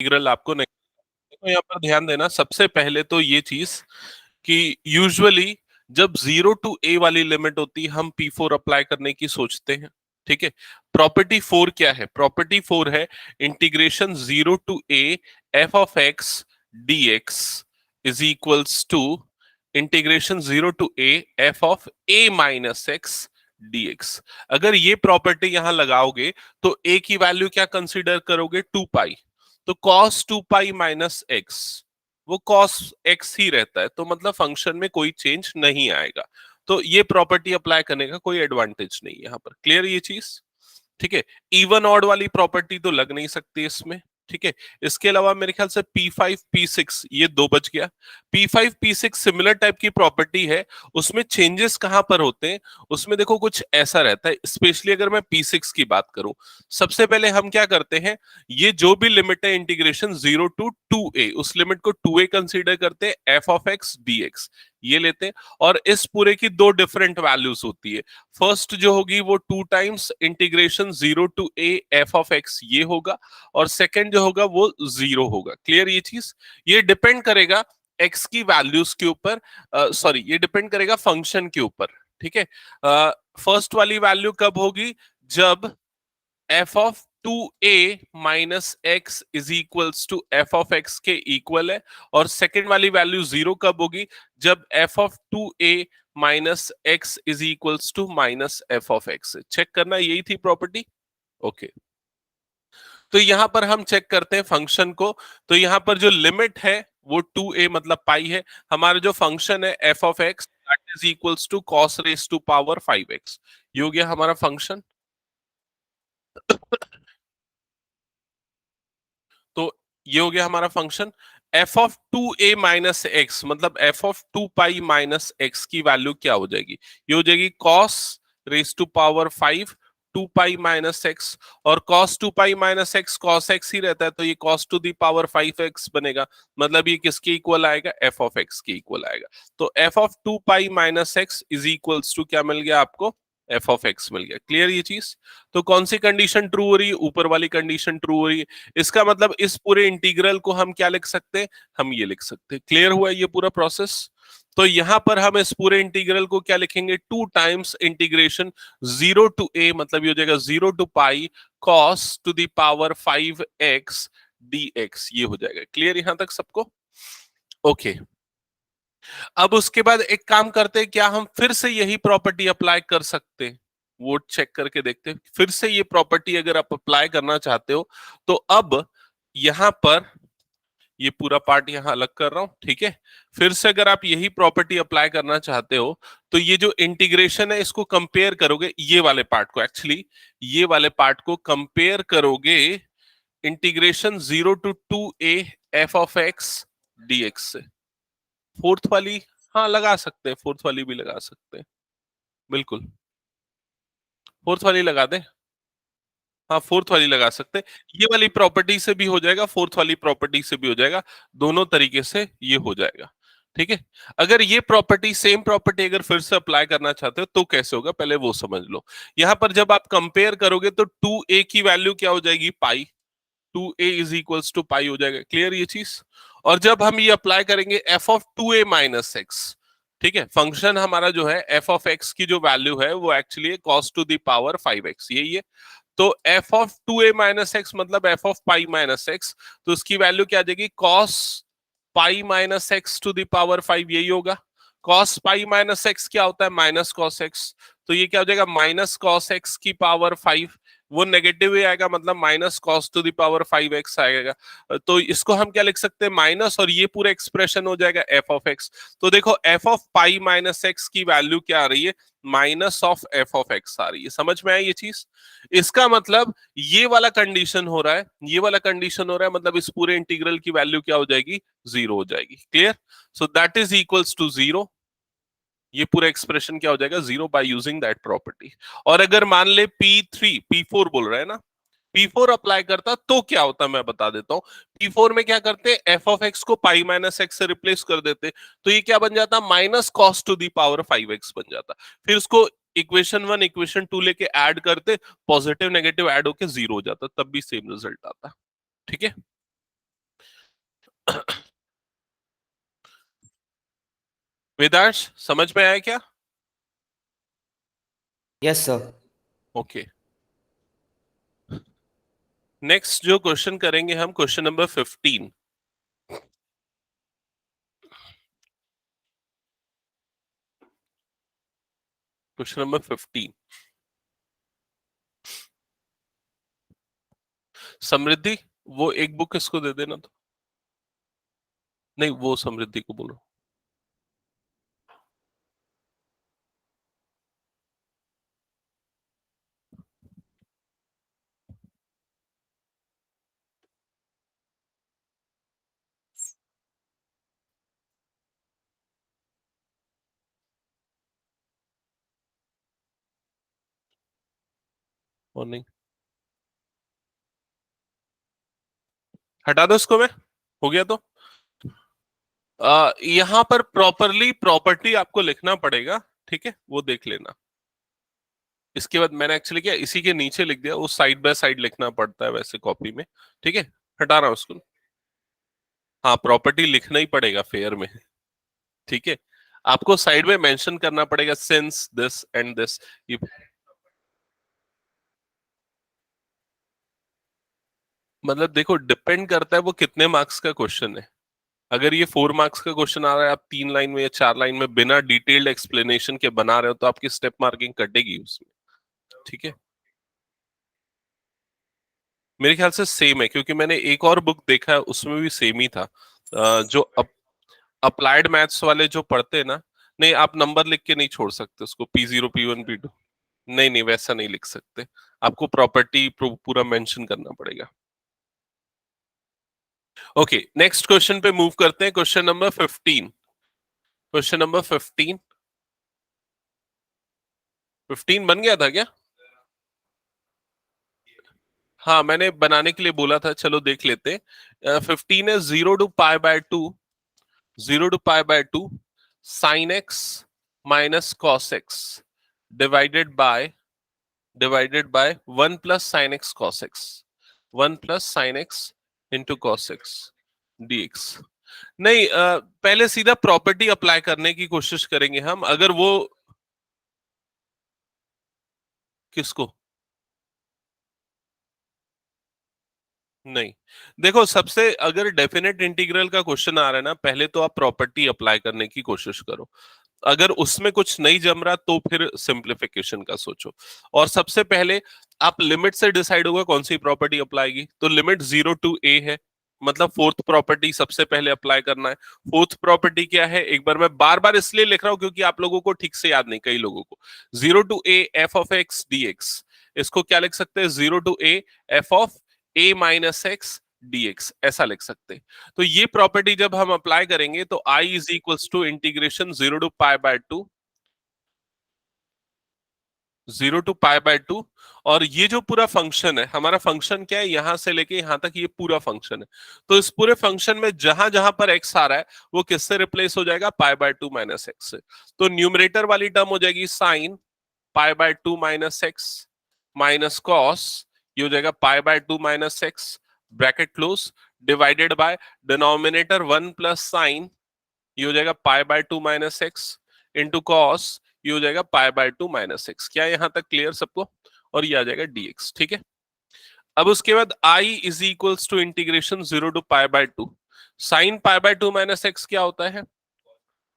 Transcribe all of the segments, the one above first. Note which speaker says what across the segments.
Speaker 1: Integral आपको नहीं। तो यहाँ पर ध्यान देना, सबसे पहले तो ये चीज कि यूजुअली जब 0 to a वाली लिमिट होती है हम P4 अप्लाई करने की सोचते हैं। ठीक है, प्रॉपर्टी 4 क्या है? प्रॉपर्टी 4 है integration 0 to a f of x dx is equals to integration 0 to a f of a minus x dx। अगर ये प्रॉपर्टी यहां लगाओगे तो a की वैल्यू क्या कंसीडर करोगे? 2 पाई। तो cos 2 पाई माइनस एक्स, वो cos x ही रहता है, तो मतलब फंक्शन में कोई चेंज नहीं आएगा। तो ये प्रॉपर्टी अप्लाई करने का कोई एडवांटेज नहीं है यहाँ पर। क्लियर ये चीज? ठीक है, इवन ऑड वाली प्रॉपर्टी तो लग नहीं सकती इसमें। ठीक है, इसके अलावा मेरे ख्याल से P5 P6 ये दो बच गया। P5 P6 सिमिलर टाइप की प्रॉपर्टी है, उसमें चेंजेस कहां पर होते हैं? उसमें देखो कुछ ऐसा रहता है, स्पेशली अगर मैं P6 की बात करूं। सबसे पहले हम क्या करते हैं, ये जो भी लिमिट है इंटीग्रेशन 0 to 2a, उस लिमिट को 2a कंसीडर करते हैं, f ऑफ x dx ये लेते हैं। और इस पूरे की दो डिफरेंट वैल्यूज होती है। फर्स्ट जो होगी वो 2 times integration 0 to a f of x ये होगा, और सेकंड जो होगा वो 0 होगा। क्लियर ये चीज? ये डिपेंड करेगा x की वैल्यूज के ऊपर, सॉरी ये डिपेंड करेगा फंक्शन के ऊपर। ठीक है, फर्स्ट वाली वैल्यू कब होगी? जब f of 2a minus x is equals to f of x के इक्वल है। और सेकेंड वाली वैल्यू 0 कब होगी? जब f of 2a minus x is equals to minus f of x. Check करना, यही थी प्रॉपर्टी। ओके, तो यहां पर हम चेक करते हैं फंक्शन को। तो यहां पर जो लिमिट है वो 2a मतलब पाई है। हमारा जो फंक्शन है f of x that is equals to cos raise to power 5x, ये हो गया हमारा फंक्शन। तो ये हो गया हमारा function. f of 2a minus x मतलब f of 2 pi minus x की वैल्यू क्या हो जाएगी? ये हो जाएगी cos raise to power 5 2 pi minus x. और cos 2 pi minus x cos x ही रहता है, तो ये cos to the power 5x बनेगा। मतलब ये किसके इक्वल आएगा? f ऑफ x के इक्वल आएगा। तो f of 2 pi minus x is equals to क्या मिल गया आपको? f ऑफ x मिल गया। क्लियर ये चीज? तो कौन सी कंडीशन ट्रू हो रही है? ऊपर वाली कंडीशन ट्रू हो रही है। इसका मतलब इस पूरे इंटीग्रल को हम क्या लिख सकते हैं? हम ये लिख सकते हैं। क्लियर हुआ ये पूरा प्रोसेस? तो यहां पर हम इस पूरे इंटीग्रल को क्या लिखेंगे? 2 टाइम्स इंटीग्रेशन 0 to a मतलब ये हो जाएगा 0 to pi cos to the power 5x dx ये हो जाएगा। क्लियर यहां तक सबको? ओके, अब उसके बाद एक काम करते हैं, क्या हम फिर से यही प्रॉपर्टी अप्लाई कर सकते हैं? वो चेक करके देखते हैं। फिर से ये प्रॉपर्टी अगर आप अप्लाई करना चाहते हो तो अब यहां पर ये पूरा पार्ट यहां अलग कर रहा हूं। ठीक है, फिर से अगर आप यही प्रॉपर्टी अप्लाई करना चाहते हो तो ये जो इंटीग्रेशन है इसको कंपेयर करोगे, ये वाले पार्ट को, एक्चुअली ये वाले पार्ट को कंपेयर करोगे integration 0 to 2a f of x dx से। फोर्थ वाली, हाँ लगा सकते हैं, फोर्थ वाली भी लगा सकते हैं, बिल्कुल फोर्थ वाली लगा दे। हाँ फोर्थ वाली लगा सकते हैं, ये वाली प्रॉपर्टी से भी हो जाएगा, फोर्थ वाली प्रॉपर्टी से भी हो जाएगा, दोनों तरीके से ये हो जाएगा। ठीक है, अगर ये प्रॉपर्टी सेम प्रॉपर्टी अगर फिर से अप्लाई करना चाहते हो तो कैसे होगा पहले वो समझ लो। यहां पर जब आप कंपेयर करोगे तो 2a की वैल्यू क्या हो जाएगी? पाई। 2a इज इक्वल्स टू पाई हो जाएगा। क्लियर ये चीज? और जब हम ये अप्लाई करेंगे f of 2a minus x, ठीक है, फंक्शन हमारा जो है f ऑफ x की जो वैल्यू है वो actually cos to the power 5x यही है। तो f of 2a minus x मतलब f of pi minus x, तो उसकी वैल्यू क्या आ जाएगी? cos pi minus x to the power 5 यही होगा। cos पाई माइनस एक्स क्या होता है? माइनस cos x, तो ये क्या हो जाएगा? माइनस cos x की पावर 5, वो नेगेटिव ही आएगा, मतलब minus cos to the power 5x आएगा। तो इसको हम क्या लिख सकते हैं? माइनस, और ये पूरा एक्सप्रेशन हो जाएगा f ऑफ x। तो देखो f of pi minus x की वैल्यू क्या आ रही है? Minus of f of x आ रही है। समझ में आई ये चीज? इसका मतलब ये वाला कंडीशन हो रहा है, ये वाला कंडीशन हो रहा है, मतलब इस पूरे इंटीग्रल की वैल्यू क्या हो जाएगी? 0 हो जाएगी। Clear? So that is equals to 0। ये पूरा एक्सप्रेशन क्या हो जाएगा? 0 बाय यूजिंग दैट प्रॉपर्टी। और अगर मान ले P3 P4 बोल रहा है ना, P4 अप्लाई करता तो क्या होता मैं बता देता हूं। P4 में क्या करते? f ऑफ x को पाई माइनस एक्स से रिप्लेस कर देते, तो ये क्या बन जाता? Minus cos to the power 5x बन जाता। फिर उसको इक्वेशन 1 इक्वेशन 2 लेके ऐड करते, पॉजिटिव नेगेटिव ऐड होके 0 हो जाता, तब भी सेम रिजल्ट आता। ठीक है, वेदांश समझ में आया क्या?
Speaker 2: Yes sir.
Speaker 1: ओके, नेक्स्ट जो क्वेश्चन करेंगे हम, क्वेश्चन नंबर 15। क्वेश्चन नंबर 15, समृद्धि वो एक बुक इसको दे देना तो। नहीं, वो समृद्धि को बोलो। और नहीं, हटा दो इसको, मैं हो गया तो। यहाँ पर प्रॉपरली प्रॉपर्टी आपको लिखना पड़ेगा, ठीक है, वो देख लेना। इसके बाद मैंने एक्चुअली क्या इसी के नीचे लिख दिया, वो साइड बाय साइड लिखना पड़ता है वैसे कॉपी में, ठीक है। हटा रहा हूं उसको। हाँ, प्रॉपर्टी लिखना ही पड़ेगा फेयर में, ठीक है। आपको साइड में मेंशन करना पड़ेगा सिंस दिस एंड दिस। मतलब देखो, डिपेंड करता है वो कितने मार्क्स का क्वेश्चन है। अगर ये 4 मार्क्स का क्वेश्चन आ रहा है, आप 3 लाइन में या 4 लाइन में बिना डिटेल्ड एक्सप्लेनेशन के बना रहे हो, तो आपकी स्टेप मार्किंग कटेगी उसमें, ठीक है। मेरे ख्याल से सेम है, क्योंकि मैंने एक और बुक देखा है उसमें भी सेम ही था। जो अप्लाइड मैथ्स वाले जो पढ़ते हैं ना, नहीं आप नंबर लिख के नहीं छोड़ सकते उसको, P0 P1 P2। नहीं नहीं, वैसा नहीं लिख सकते, आपको प्रॉपर्टी पूरा मेंशन करना पड़ेगा। ओके, नेक्स्ट क्वेश्चन पे मूव करते हैं, क्वेश्चन नंबर 15। क्वेश्चन नंबर 15, 15 बन गया था क्या? हाँ, मैंने बनाने के लिए बोला था, चलो देख लेते हैं। 15 है 0 to π/2, 0 to π/2 sine x minus cos x divided by 1 + sin x cos x, 1 + sin x into cos x dx। नहीं, पहले सीधा प्रॉपर्टी अप्लाई करने की कोशिश करेंगे हम, अगर वो किसको। नहीं, देखो सबसे अगर डेफिनेट इंटीग्रल का क्वेश्चन आ रहा है ना, पहले तो आप प्रॉपर्टी अप्लाई करने की कोशिश करो। अगर उसमें कुछ नहीं जम रहा तो फिर सिंप्लीफिकेशन का सोचो। और सबसे पहले आप लिमिट से डिसाइड होगा कौन सी प्रॉपर्टी अप्लाई की, तो लिमिट 0 to a है, मतलब फोर्थ प्रॉपर्टी सबसे पहले अप्लाई करना है। फोर्थ प्रॉपर्टी क्या है, एक बार मैं बार बार इसलिए लिख रहा हूं क्योंकि आप लोगों को ठीक से याद नहीं, कई लोगों को। 0 to a f(x) dx, इसको क्या लिख सकते हैं, 0 to a f(a-x) dx, ऐसा लिख सकते हैं। तो ये प्रॉपर्टी जब हम अप्लाई करेंगे तो I is equals to integration 0 to π/2, 0 to π/2। और ये जो पूरा फंक्शन है, हमारा फंक्शन क्या है, यहां से लेके यहां तक ये पूरा फंक्शन है। तो इस पूरे फंक्शन में जहां जहां पर x आ रहा है वो किससे रिप्लेस हो जाएगा, π/2 माइनस एक्स से। तो न्यूमरेटर वाली टर्म हो जाएगी sine π/2 minus x minus cos, ये हो जाएगा π/2 minus x bracket close, divided by denominator 1 + sine, ये हो जाएगा π/2 माइनस एक्स इंटू कॉस, ये हो जाएगा π/2 माइनस एक्स। क्या यहां तक क्लियर सबको? और ये आ जाएगा dx, ठीक है। अब उसके बाद I is equals to integration 0 to π/2, sine π/2 minus x क्या होता है,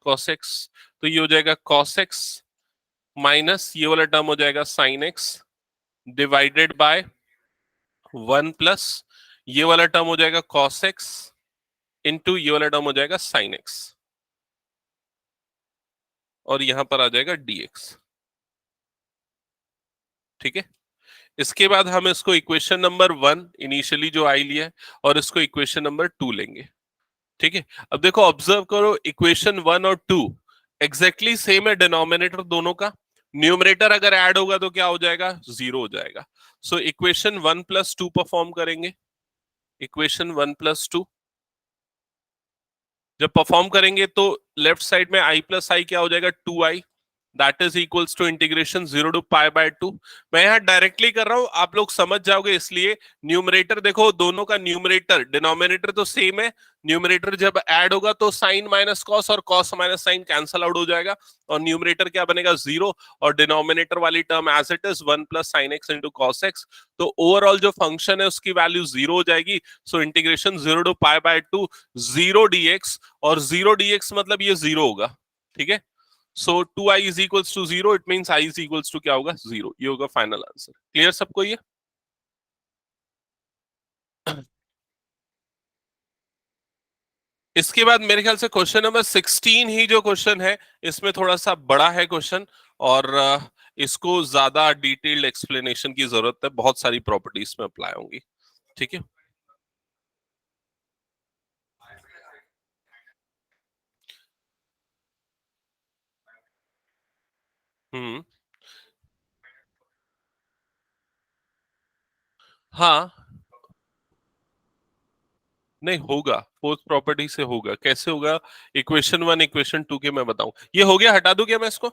Speaker 1: cos x। तो ये हो जाएगा cos x माइनस ये वाला टर्म हो जाएगा sin x डिवाइडेड बाय 1 ये वाला टर्म हो जाएगा cos x इंटू ये वाला टर्म हो जाएगा sin x, और यहां पर आ जाएगा dx, ठीक है। इसके बाद हम इसको इक्वेशन नंबर 1 इनिशियली जो आई लिया है, और इसको इक्वेशन नंबर 2 लेंगे, ठीक है। अब देखो ऑब्जर्व करो, इक्वेशन 1 और 2 एग्जैक्टली सेम है, डिनोमिनेटर दोनों का। न्यूमरेटर अगर ऐड होगा तो क्या हो जाएगा, 0 हो जाएगा। सो इक्वेशन 1 + 2 परफॉर्म करेंगे। इक्वेशन 1 + 2 जब परफॉर्म करेंगे तो लेफ्ट साइड में i + i क्या हो जाएगा, 2i। That is equals to integration 0 to π/2। मैं यहाँ डायरेक्टली कर रहा हूं, आप लोग समझ जाओगे, इसलिए न्यूमरेटर देखो, दोनों का न्यूमरेटर डिनोमिनेटर तो सेम है। न्यूमरेटर जब ऐड होगा तो साइन माइनस कॉस और cos minus sine cancel out हो जाएगा, और न्यूमरेटर क्या बनेगा 0, और डिनोमिनेटर वाली term as it is 1 + sin x × cos x। तो ओवरऑल जो फंक्शन है उसकी वैल्यू 0 हो जाएगी। सो इंटीग्रेशन 0 to π/2 0 dx, और 0 dx मतलब ये 0 होगा, ठीक है। So 2i is equals to 0, it means i is equals to क्या होगा 0। ये होगा फाइनल आंसर। क्लियर सबको ये? इसके बाद मेरे ख्याल से क्वेश्चन नंबर 16 ही जो क्वेश्चन है, इसमें थोड़ा सा बड़ा है क्वेश्चन, और इसको ज्यादा डिटेल्ड एक्सप्लेनेशन की जरूरत है, बहुत सारी प्रॉपर्टीज में अप्लाई होंगी, ठीक है। हम्म। हाँ, नहीं होगा, फोर्थ प्रॉपर्टी से होगा। कैसे होगा? इक्वेशन 1 इक्वेशन 2 के मैं बताऊं। ये हो गया, हटा दूं क्या मैं इसको?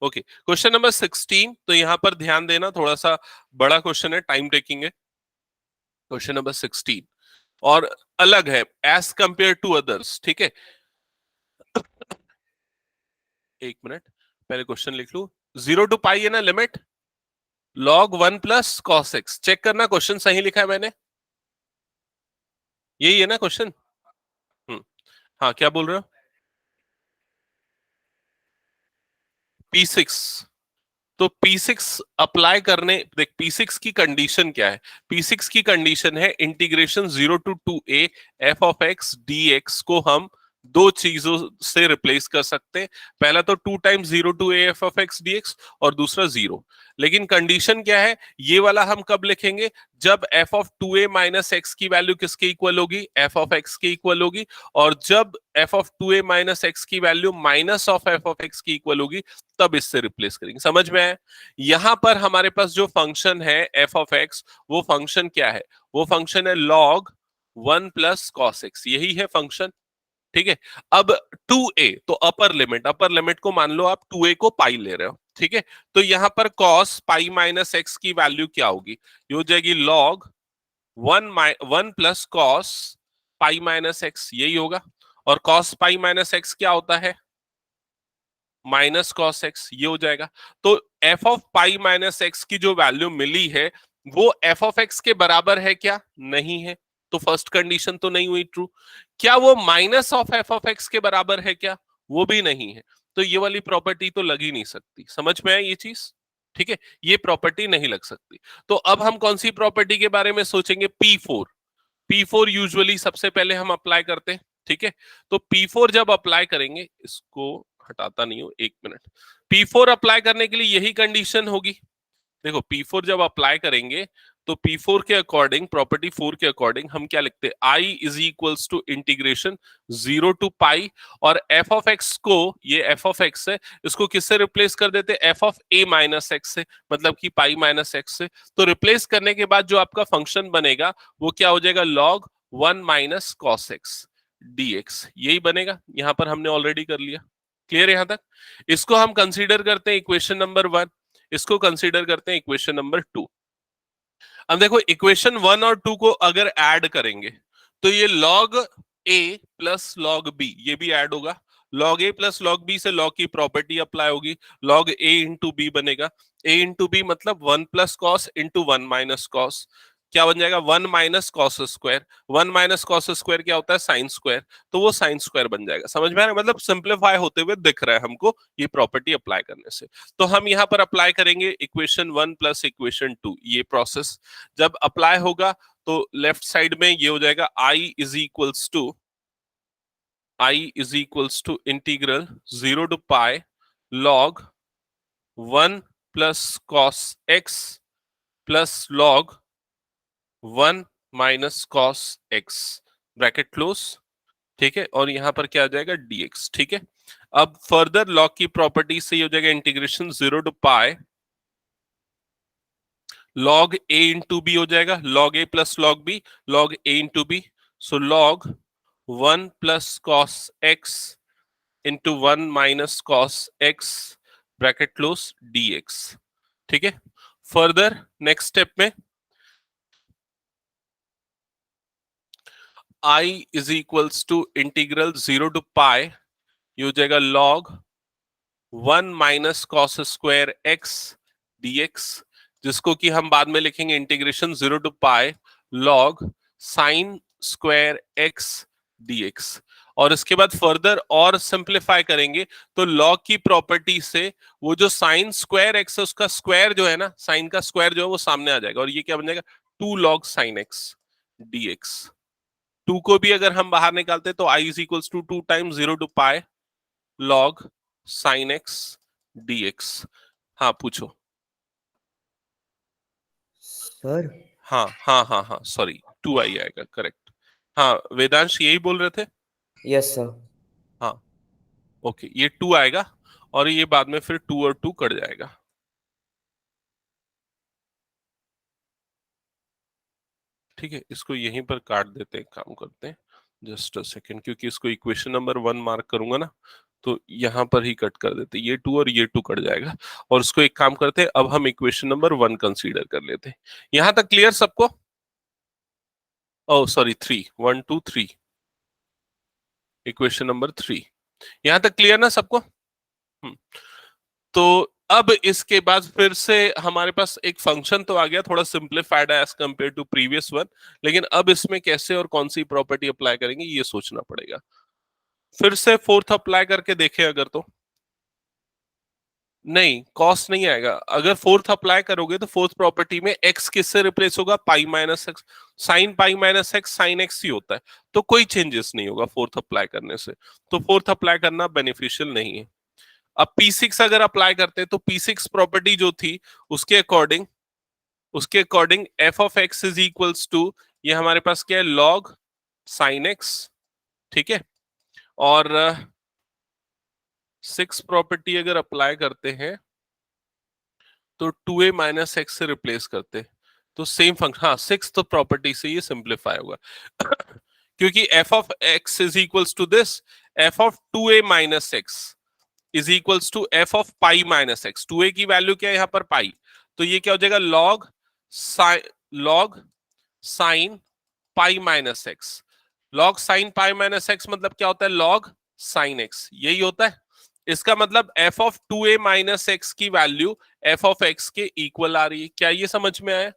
Speaker 1: ओके, क्वेश्चन नंबर 16, तो यहां पर ध्यान देना, थोड़ा सा बड़ा क्वेश्चन है, टाइम टेकिंग है। क्वेश्चन नंबर 16 और अलग है एज कंपेयर टू अदर्स, ठीक है। एक मिनट, पहले क्वेश्चन लिख लू। 0 to π है ना limit, log 1 + cos x। Check करना क्वेश्चन सही लिखा है मैंने, यही है ना क्वेश्चन? हम्म। हाँ, क्या बोल रहे हो? P6, तो P6 अप्लाई करने, देख P6 की कंडीशन क्या है। P6 की कंडीशन है integration 0 to 2a f(x) dx को हम दो चीजों से रिप्लेस कर सकते हैं। पहला तो 2 times 0 to a f(x) dx, और दूसरा 0। लेकिन कंडीशन क्या है, ये वाला हम कब लिखेंगे? जब f(2a - x) की वैल्यू किसके इक्वल होगी? f(x) के इक्वल होगी। और जब f(2a - x) की वैल्यू -f(x) की इक्वल होगी, तब इससे रिप्लेस करेंगे। समझ में आया? यहां पर हमारे पास जो फंक्शन है f(x), वो फंक्शन क्या है? वो फंक्शन है log 1 + cos x, यही है फंक्शन, ठीक है। अब 2a, तो अपर लिमिट को मान लो आप 2a को पाई ले रहे हो, ठीक है। तो यहां पर cos π - x की वैल्यू क्या होगी? ये हो जाएगी log 1 + cos π - x, यही होगा। और cos π - x क्या होता है? -cos x, ये हो जाएगा। तो f(π - x) की जो वैल्यू मिली है, वो f(x) के बराबर है क्या? नहीं है। तो फर्स्ट कंडीशन तो नहीं हुई ट्रू। क्या वो -f(x) के बराबर है क्या? वो भी नहीं है। तो ये वाली प्रॉपर्टी तो लग ही नहीं सकती। समझ में आई ये चीज? ठीक है, ये प्रॉपर्टी नहीं लग सकती। तो अब हम कौन सी प्रॉपर्टी के बारे में सोचेंगे? P4। P4 यूजुअली सबसे पहले हम अप्लाई करते हैं, ठीक है। तो P4 जब अप्लाई करेंगे, इसको हटाता नहीं हूं, एक मिनट। P4 अप्लाई करने के लिए यही कंडीशन होगी। देखो, P4 जब अप्लाई करेंगे, तो P4 के अकॉर्डिंग, प्रॉपर्टी 4 के अकॉर्डिंग हम क्या लिखते हैं? I is equals to integration 0 to π, और f(x) को, ये f(x) है, इसको किससे रिप्लेस कर देते हैं? f(a - x) से, मतलब कि π - x से। तो रिप्लेस करने के बाद जो आपका फंक्शन बनेगा, वो क्या हो जाएगा? log 1 - cos x dx, यही बनेगा। यहां पर हमने ऑलरेडी कर लिया। क्लियर यहां तक? इसको हम कंसीडर करते हैं इक्वेशन नंबर 1, इसको कंसीडर करते हैं इक्वेशन नंबर 2। अब देखो, इक्वेशन 1 और 2 को अगर ऐड करेंगे, तो ये log a + log b, ये भी ऐड होगा। log a + log b से log की प्रॉपर्टी अप्लाई होगी, log a × b बनेगा। a × b मतलब 1 + cos × 1 - cos। क्या बन जाएगा? 1 - cos²। 1 - cos² क्या होता है? Sine square. तो वो साइन स्क्वायर बन जाएगा। समझ में आ रहा है? मतलब सिंप्लीफाई होते हुए दिख रहा है हमको, ये प्रॉपर्टी अप्लाई करने से। तो हम यहाँ पर अप्लाई करेंगे इक्वेशन 1 + इक्वेशन 2, ये प्रोसेस जब अप्लाई होगा, तो लेफ्ट साइड में ये हो जाएगा I integral 0 to π log 1 + cos x log 1 - cos x, bracket close, ठीक है। और यहां पर क्या आ जाएगा? dx, ठीक है। अब फर्दर लॉग की प्रॉपर्टी से ये हो जाएगा integration 0 to π log a × b हो जाएगा, log a + log b, log a × b। So log 1 + cos x × 1 - cos x bracket close dx। ठीक है, फर्दर नेक्स्ट स्टेप में I is equals to integral 0 to pi, ये हो जाएगा log 1 minus cos square x dx, जिसको कि हम बाद में लिखेंगे integration 0 to pi log sine square x dx। और इसके बाद फर्दर और सिंप्लीफाई करेंगे तो log की प्रॉपर्टी से वो जो साइन स्क्वायर एक्स है उसका स्क्वायर जो है ना, साइन का स्क्वायर जो है वो सामने आ जाएगा और ये क्या बन जाएगा 2 log साइन एक्स dx। 2 को भी अगर हम बाहर निकालते तो i is equals to 2 times 0 to pi log sin x dx। हाँ पूछो।
Speaker 2: सर
Speaker 1: हाँ हाँ हाँ हाँ सॉरी 2i आएगा, करेक्ट। हाँ वेदांश यही बोल रहे थे।
Speaker 2: Yes sir.
Speaker 1: हाँ ओके, ये 2 आएगा और ये बाद में फिर 2 और 2 कट जाएगा। ठीक है, इसको यहीं पर काट देते हैं, काम करते हैं जस्ट अ सेकेंड, क्योंकि इसको इक्वेशन नंबर 1 मार्क करूंगा ना तो यहां पर ही कट कर देते, ये 2 और ये 2 कट जाएगा। और उसको एक काम करते हैं, अब हम इक्वेशन नंबर 1 कंसीडर कर लेते हैं। यहां तक क्लियर सबको? ओह सॉरी 3, 1 2 3, इक्वेशन नंबर 3 यहां तक क्लियर ना सबको? तो अब इसके बाद फिर से हमारे पास एक फंक्शन तो आ गया, थोड़ा सिंप्लीफाइड है as compare to previous one, लेकिन अब इसमें कैसे और कौन सी प्रॉपर्टी अप्लाई करेंगे ये सोचना पड़ेगा। फिर से फोर्थ अप्लाई करके देखें अगर, तो नहीं कॉस नहीं आएगा। अगर फोर्थ अप्लाई करोगे तो फोर्थ प्रॉपर्टी में एक्स किससे रिप्लेस होगा, pi minus x, sine pi minus x sine x ही होता है, तो कोई चेंजेस नहीं होगा फोर्थ अप्लाई करने से, तो फोर्थ अप्लाई करना बेनिफिशियल नहीं है। अब P6 अगर अप्लाई करते हैं तो P6 प्रॉपर्टी जो थी उसके according f of x is equals to, ये हमारे पास क्या है लॉग साइन एक्स। ठीक है, और 6 प्रॉपर्टी अगर अप्लाई करते हैं तो 2a माइनस एक्स से रिप्लेस करते तो सेम फंक्शन, हाँ 6 तो प्रॉपर्टी से ये सिंप्लीफाई होगा क्योंकि f of x is equals to this, f of 2a minus x is equals to f of pi minus x. 2a की वैल्यू क्या है यहाँ पर पाई, तो ये क्या हो जाएगा log sign pi minus x. Log sign pi minus x मतलब क्या होता है, लॉग साइन एक्स, यही होता है। इसका मतलब F of 2a minus x की वैल्यू एफ ऑफ एक्स के इक्वल आ रही है। क्या ये समझ में आया?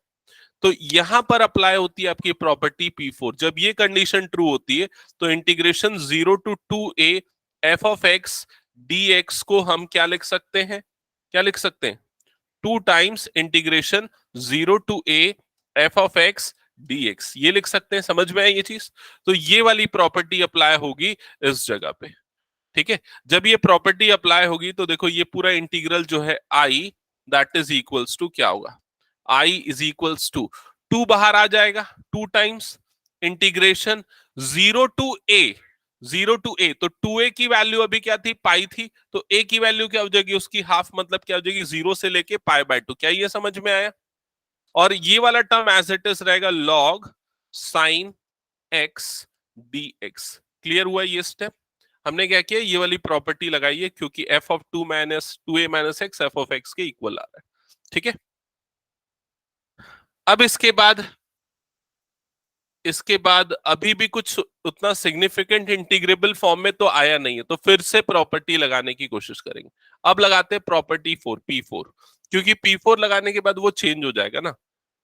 Speaker 1: तो यहां पर अप्लाई होती है आपकी प्रॉपर्टी P4। जब ये कंडीशन ट्रू होती है तो integration 0 to 2a f of x dx को हम क्या लिख सकते हैं, क्या लिख सकते हैं, 2 times integration 0 to a f of x dx, ये लिख सकते हैं। समझ में आई ये चीज? तो ये वाली प्रॉपर्टी अप्लाई होगी इस जगह पे। ठीक है, जब ये प्रॉपर्टी अप्लाई होगी तो देखो ये पूरा इंटीग्रल जो है i that is equals to क्या होगा, i इज इक्वल्स टू 2 बाहर आ जाएगा, 2 times integration 0 to a, 0 to a, तो 2a की वैल्यू अभी क्या थी, पाई थी, तो a की वैल्यू क्या हो जाएगी, उसकी हाफ मतलब क्या हो जाएगी, 0 से लेके पाई बाय 2। क्या ये समझ में आया? और ये वाला टर्म एज इट इज रहेगा log sine x dx। Clear हुआ ये स्टेप? हमने क्या किया, ये वाली प्रॉपर्टी लगाई है क्योंकि f of 2a minus x F of x के इक्वल आ रहा है। ठीक है, अब इसके बाद अभी भी कुछ उतना सिग्निफिकेंट इंटीग्रेबल फॉर्म में तो आया नहीं है, तो फिर से प्रॉपर्टी लगाने की कोशिश करेंगे। अब लगाते हैं प्रॉपर्टी P4, क्योंकि P4 लगाने के बाद वो चेंज हो जाएगा ना,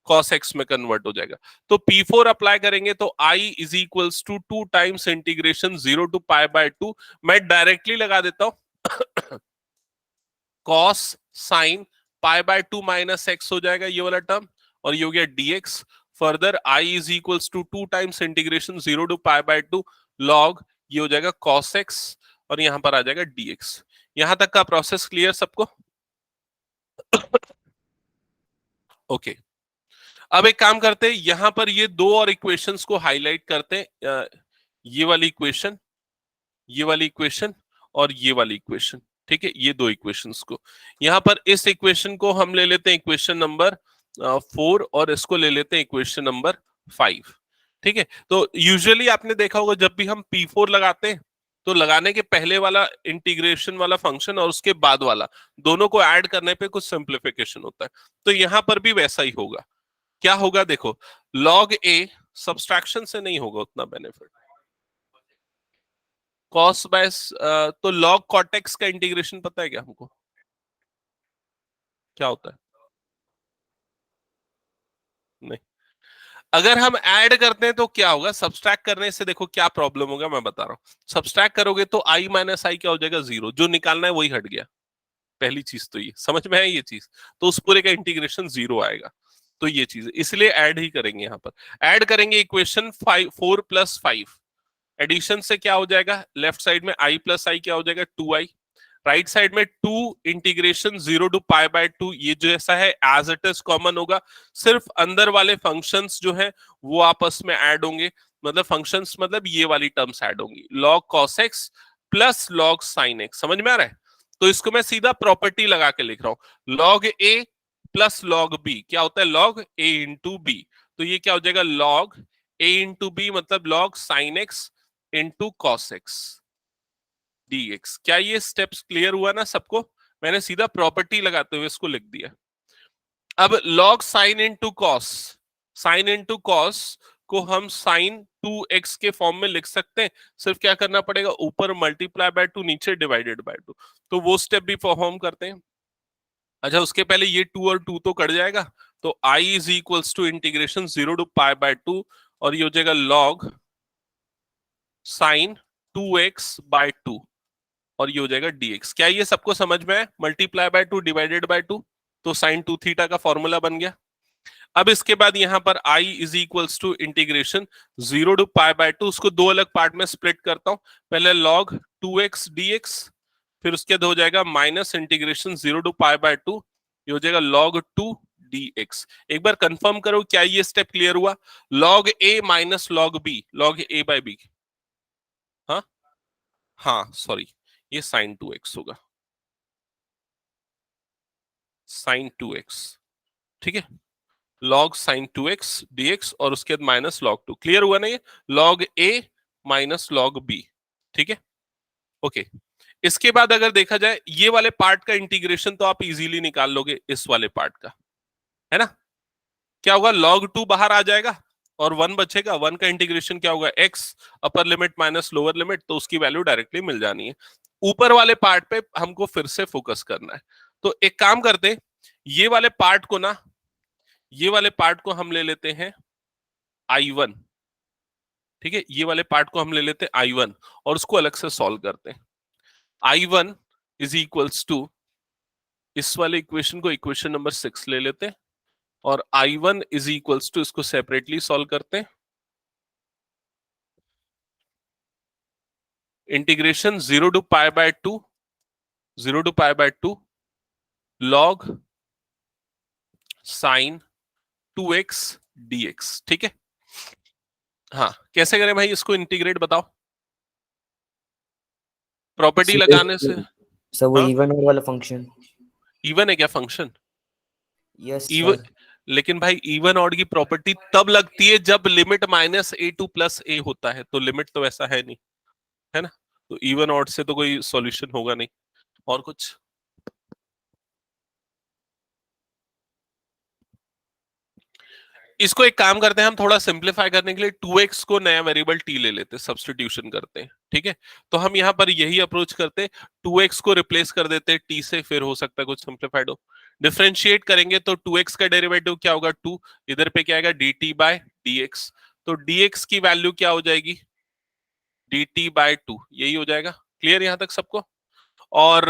Speaker 1: cos x में कन्वर्ट हो जाएगा। तो P4 अप्लाई करेंगे तो i is equals to 2 times integration 0 to pi by 2। मैं डायरेक्टली लगा देता हूं cos sine pi by 2 minus x हो जाएगा ये वाला टर्म, और ये हो गया dx। Further i is equals to 2 times integration 0 to pi by 2 log, ये हो जाएगा cos x, और यहां पर आ जाएगा dx। यहां तक का प्रोसेस क्लियर सबको? ओके अब एक काम करते हैं, यहां पर ये दो और इक्वेशंस को हाईलाइट करते हैं, ये वाली इक्वेशन, ये वाली इक्वेशन और ये वाली इक्वेशन। ठीक है, ये दो इक्वेशंस को यहां पर, इस इक्वेशन को हम ले लेते हैं इक्वेशन नंबर 4 और इसको ले लेते हैं इक्वेशन नंबर 5। ठीक है, तो यूजुअली आपने देखा होगा जब भी हम P4 लगाते हैं तो लगाने के पहले वाला इंटीग्रेशन वाला फंक्शन और उसके बाद वाला दोनों को ऐड करने पे कुछ सिंप्लीफिकेशन होता है। तो यहां पर भी वैसा ही होगा। क्या होगा देखो, लॉग ए सब्सट्रैक्शन से नहीं होगा उतना बेनिफिट, कॉस बाय, तो लॉग कॉटेक्स का इंटीग्रेशन पता है क्या हमको, क्या होता है? नहीं। अगर हम ऐड करते हैं तो क्या होगा, सब्सट्रैक्ट करने से देखो क्या प्रॉब्लम होगा, मैं बता रहा हूं। सब्सट्रैक्ट करोगे तो आई माइनस आई क्या हो जाएगा, जीरो, जो निकालना है वही हट गया। पहली चीज तो ये समझ में है, ये चीज तो उस पूरे का इंटीग्रेशन जीरो आएगा। तो ये चीज इसलिए ऐड ही करेंगे, यहां पर ऐड करेंगे इक्वेशन 4 + 5। एडिशन से क्या हो जाएगा, लेफ्ट साइड में आई प्लस आई क्या हो जाएगा, 2i। राइट साइड में 2 इंटीग्रेशन 0 to π/2, ये जैसा है एज इट इज कॉमन होगा। सिर्फ अंदर वाले फंक्शंस जो है वो आपस में ऐड होंगे, मतलब फंक्शंस मतलब ये वाली टर्म्स ऐड होंगी, log cos x plus log sin x। समझ में आ रहा है? तो इसको मैं सीधा प्रॉपर्टी लगा के लिख रहा हूं, log a plus log b क्या होता है, log a इंटू b। तो ये क्या हो जाएगा, log a इंटू b मतलब log sin x into cos x dx। क्या ये स्टेप्स क्लियर हुआ ना सबको? मैंने सीधा प्रॉपर्टी लगाते हुए इसको लिख दिया। अब log sine into cos, sine into cos को हम साइन 2x के फॉर्म में लिख सकते हैं। सिर्फ क्या करना पड़ेगा, ऊपर मल्टीप्लाई बाय 2, नीचे डिवाइडेड बाय 2। तो वो स्टेप भी परफॉर्म करते हैं। अच्छा, उसके पहले ये 2 और 2 तो कट जाएगा, तो i is equals to integration 0 to π/2, और ये हो जाएगा log साइन 2x/2, और ये हो जाएगा dx। क्या ये सबको समझ में है, मल्टीप्लाई बाय 2 डिवाइडेड बाय 2, तो साइन 2 थीटा का फॉर्मूला बन गया। अब इसके बाद यहां पर i is equals to integration 0 to π/2, उसको दो अलग पार्ट में स्प्लिट करता हूं। पहले log 2x dx, फिर उसके बाद हो जाएगा माइनस इंटीग्रेशन 0 to π/2, ये हो जाएगा log 2 dx। एक बार कंफर्म करो क्या ये स्टेप क्लियर हुआ, log a minus log b, log a/b। हाँ हाँ सॉरी, ये साइन 2x होगा, साइन 2x, ठीक है, log साइन 2x dx, और उसके बाद माइनस log 2। क्लियर हुआ ना ये, log a minus log b, ठीक है, ओके। इसके बाद अगर देखा जाए ये वाले पार्ट का इंटीग्रेशन तो आप इजीली निकाल लोगे इस वाले पार्ट का, है ना? क्या होगा, log 2 बाहर आ जाएगा और 1 बचेगा। 1 का इंटीग्रेशन क्या होगा, x upper limit minus lower limit, तो उसकी वैल्यू डायरेक्टली मिल जानी है। ऊपर वाले पार्ट पे हमको फिर से फोकस करना है, तो एक काम करते, ये वाले पार्ट को ना, ये वाले पार्ट को हम ले लेते हैं I1, ठीक है, ये वाले पार्ट को हम ले लेते हैं I1 और उसको अलग से सॉल्व करते हैं। I1 इज इक्वल्स टू, इस वाले इक्वेशन को इक्वेशन नंबर 6 ले लेते हैं, और I1 इज इक्वल्स टू, इसको सेपरेटली सॉल्व करते हैं, integration 0 to π/2, 0 to π/2 log sine 2x dx, ठीक है। हाँ, कैसे करें भाई इसको इंटीग्रेट, बताओ प्रॉपर्टी लगाने से।
Speaker 2: सर वो
Speaker 1: हाँ,
Speaker 2: इवन और वाला फंक्शन।
Speaker 1: इवन है क्या फंक्शन?
Speaker 2: Yes
Speaker 1: even,
Speaker 2: sir.
Speaker 1: लेकिन भाई इवन ऑड की प्रॉपर्टी तब लगती है जब लिमिट -a2 + a होता है, तो लिमिट तो वैसा है नहीं, है ना? तो इवन ऑड से तो कोई सॉल्यूशन होगा नहीं। और कुछ? इसको एक काम करते हैं, हम थोड़ा सिंप्लीफाई करने के लिए 2x को नया वेरिएबल t ले लेते हैं, सब्स्टिट्यूशन करते हैं, ठीक है। तो हम यहाँ पर यही अप्रोच करते हैं, 2x को रिप्लेस कर देते हैं t से, फिर हो सकता है कुछ सिंप्लीफाइड हो। डिफरेंशिएट करेंगे तो 2x का डेरिवेटिव क्या होगा, 2, इधर पे क्या आएगा, dt/dx। तो dx की वैल्यू क्या हो जाएगी, dt/2, यही हो जाएगा। क्लियर यहां तक सबको? और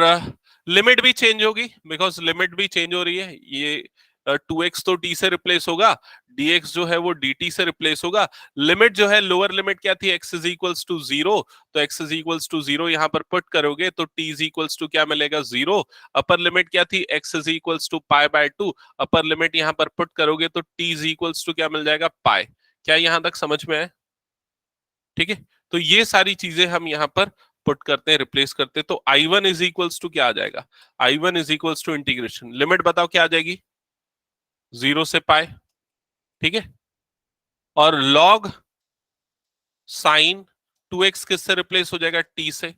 Speaker 1: लिमिट भी चेंज होगी, बिकॉज लिमिट भी चेंज हो रही है। ये 2x तो t से रिप्लेस होगा, dx जो है वो dt से रिप्लेस होगा। लिमिट जो है, लोअर लिमिट क्या थी, x इज इक्वल्स टू 0, तो x इज इक्वल्स टू 0 यहां पर पुट करोगे तो t इज इक्वल्स टू क्या मिलेगा, 0। अपर लिमिट क्या थी, x is equals to π/2, upper limit यहां पर पुट करोगे तो t इज इक्वल्स टू क्या मिल जाएगा, पाई। क्या यहां तक समझ में आए? ठीक है, तो ये सारी चीजें हम यहाँ पर पुट करते हैं, रिप्लेस करते हैं, तो I1 इज इक्वल्स टू क्या आ जाएगा, I1 is equals to integration, limit बताओ क्या आ जाएगी, 0 से पाई, ठीक है, और log साइन 2x किससे रिप्लेस हो जाएगा, t से।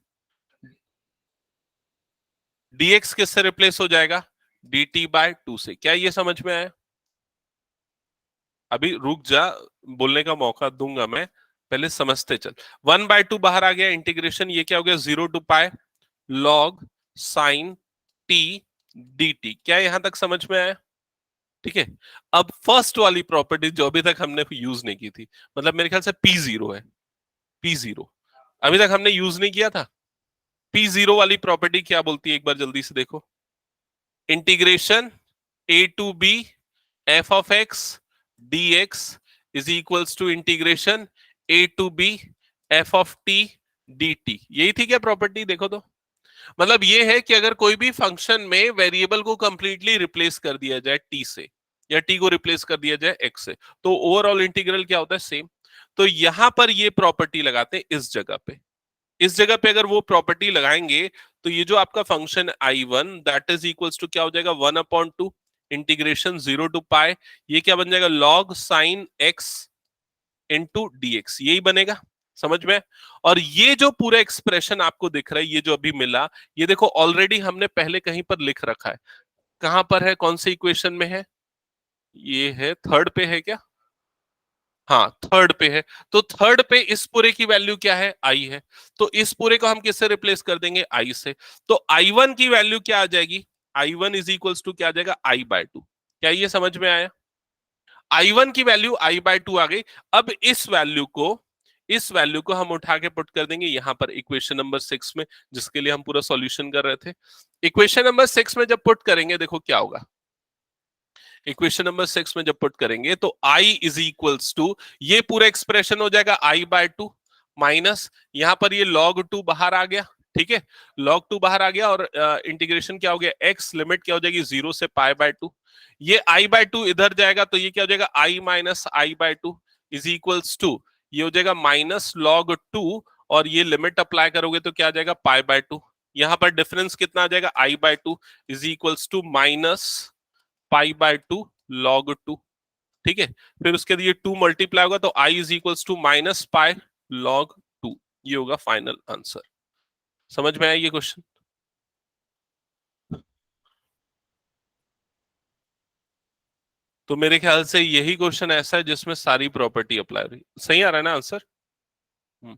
Speaker 1: dx किससे रिप्लेस हो जाएगा, dt/2 से। क्या ये समझ में आया? अभी रुक जा, बोलने का मौका दूंगा मैं, पहले समझते चल। 1/2 बाहर आ गया, इंटीग्रेशन ये क्या हो गया, 0 to π log sin t dt। क्या यहां तक समझ में आया? ठीक है। अब फर्स्ट वाली प्रॉपर्टी जो अभी तक हमने यूज नहीं की थी, मतलब मेरे ख्याल से p0 है, p0 अभी तक हमने यूज नहीं किया था। p0 वाली प्रॉपर्टी क्या बोलती है, एक बार जल्दी से देखो। Integration a to b f(x) dx is equals to integration a to b f(t) dt। यही थी क्या प्रॉपर्टी, देखो तो। मतलब ये है कि अगर कोई भी फंक्शन में वेरिएबल को कंप्लीटली रिप्लेस कर दिया जाए t से, या t को रिप्लेस कर दिया जाए x से, तो ओवरऑल इंटीग्रल क्या होता है, सेम। तो यहां पर ये प्रॉपर्टी लगाते हैं इस जगह पे। इस जगह पे अगर वो प्रॉपर्टी लगाएंगे, तो ये जो आपका function I1 that is equals to क्या हो जाएगा, 1/2 इंटीग्रेशन 0 to π, ये क्या बन जाएगा, log sin x into dx, यही बनेगा। समझ में? और ये जो पूरा एक्सप्रेशन आपको दिख रहा है, ये जो अभी मिला, ये देखो ऑलरेडी हमने पहले कहीं पर लिख रखा है। कहां पर है, कौन से इक्वेशन में है, ये है थर्ड पे है क्या, हाँ थर्ड पे है। तो थर्ड पे इस पूरे की वैल्यू क्या है, आई है। तो इस पूरे को हम किससे रिप्लेस कर देंगे, आई से। तो I1 की वैल्यू क्या आ जाएगी, I1 इज इक्वल्स टू क्या आ जाएगा, I/2। क्या ये समझ में आया? I1 की वैल्यू I/2 आ गई। अब इस वैल्यू को हम उठा के पुट कर देंगे यहां पर इक्वेशन नंबर 6 में, जिसके लिए हम पूरा सॉल्यूशन कर रहे थे। इक्वेशन नंबर 6 में जब पुट करेंगे, देखो क्या होगा। इक्वेशन नंबर 6 में जब पुट करेंगे तो I इज इक्वल्स टू, ये पूरा एक्सप्रेशन हो जाएगा I/2 माइनस, यहां पर ये log 2 बाहर आ गया। ठीक है, log 2 बाहर आ गया, और इंटीग्रेशन क्या हो गया, x लिमिट क्या हो जाएगी 0 से π/2। ये I/2 इधर जाएगा, तो ये क्या हो जाएगा, I minus I/2 is equals to, ये हो जाएगा -log 2, और ये लिमिट अप्लाई करोगे तो क्या आ जाएगा, π/2। यहां पर डिफरेंस कितना आ जाएगा, I/2 is equals to -π/2 log 2। ठीक है, फिर उसके लिए 2 मल्टीप्लाई होगा, तो I is equals to -π log 2। ये होगा फाइनल आंसर। समझ में आया ये क्वेश्चन? तो मेरे ख्याल से यही क्वेश्चन ऐसा है जिसमें सारी प्रॉपर्टी अप्लाई हुई। सही आ रहा है ना आंसर? हम्म,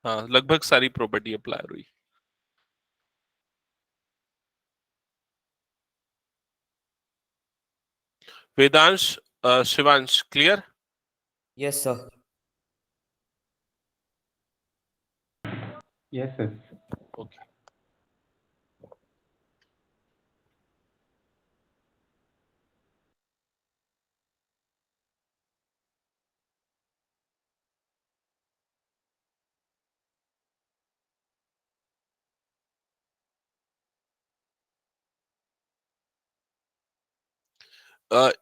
Speaker 1: हाँ लगभग सारी प्रॉपर्टी अप्लाई हुई। Vedansh, Shivansh, clear?
Speaker 2: Yes, sir.
Speaker 3: Yes, sir.
Speaker 1: Okay.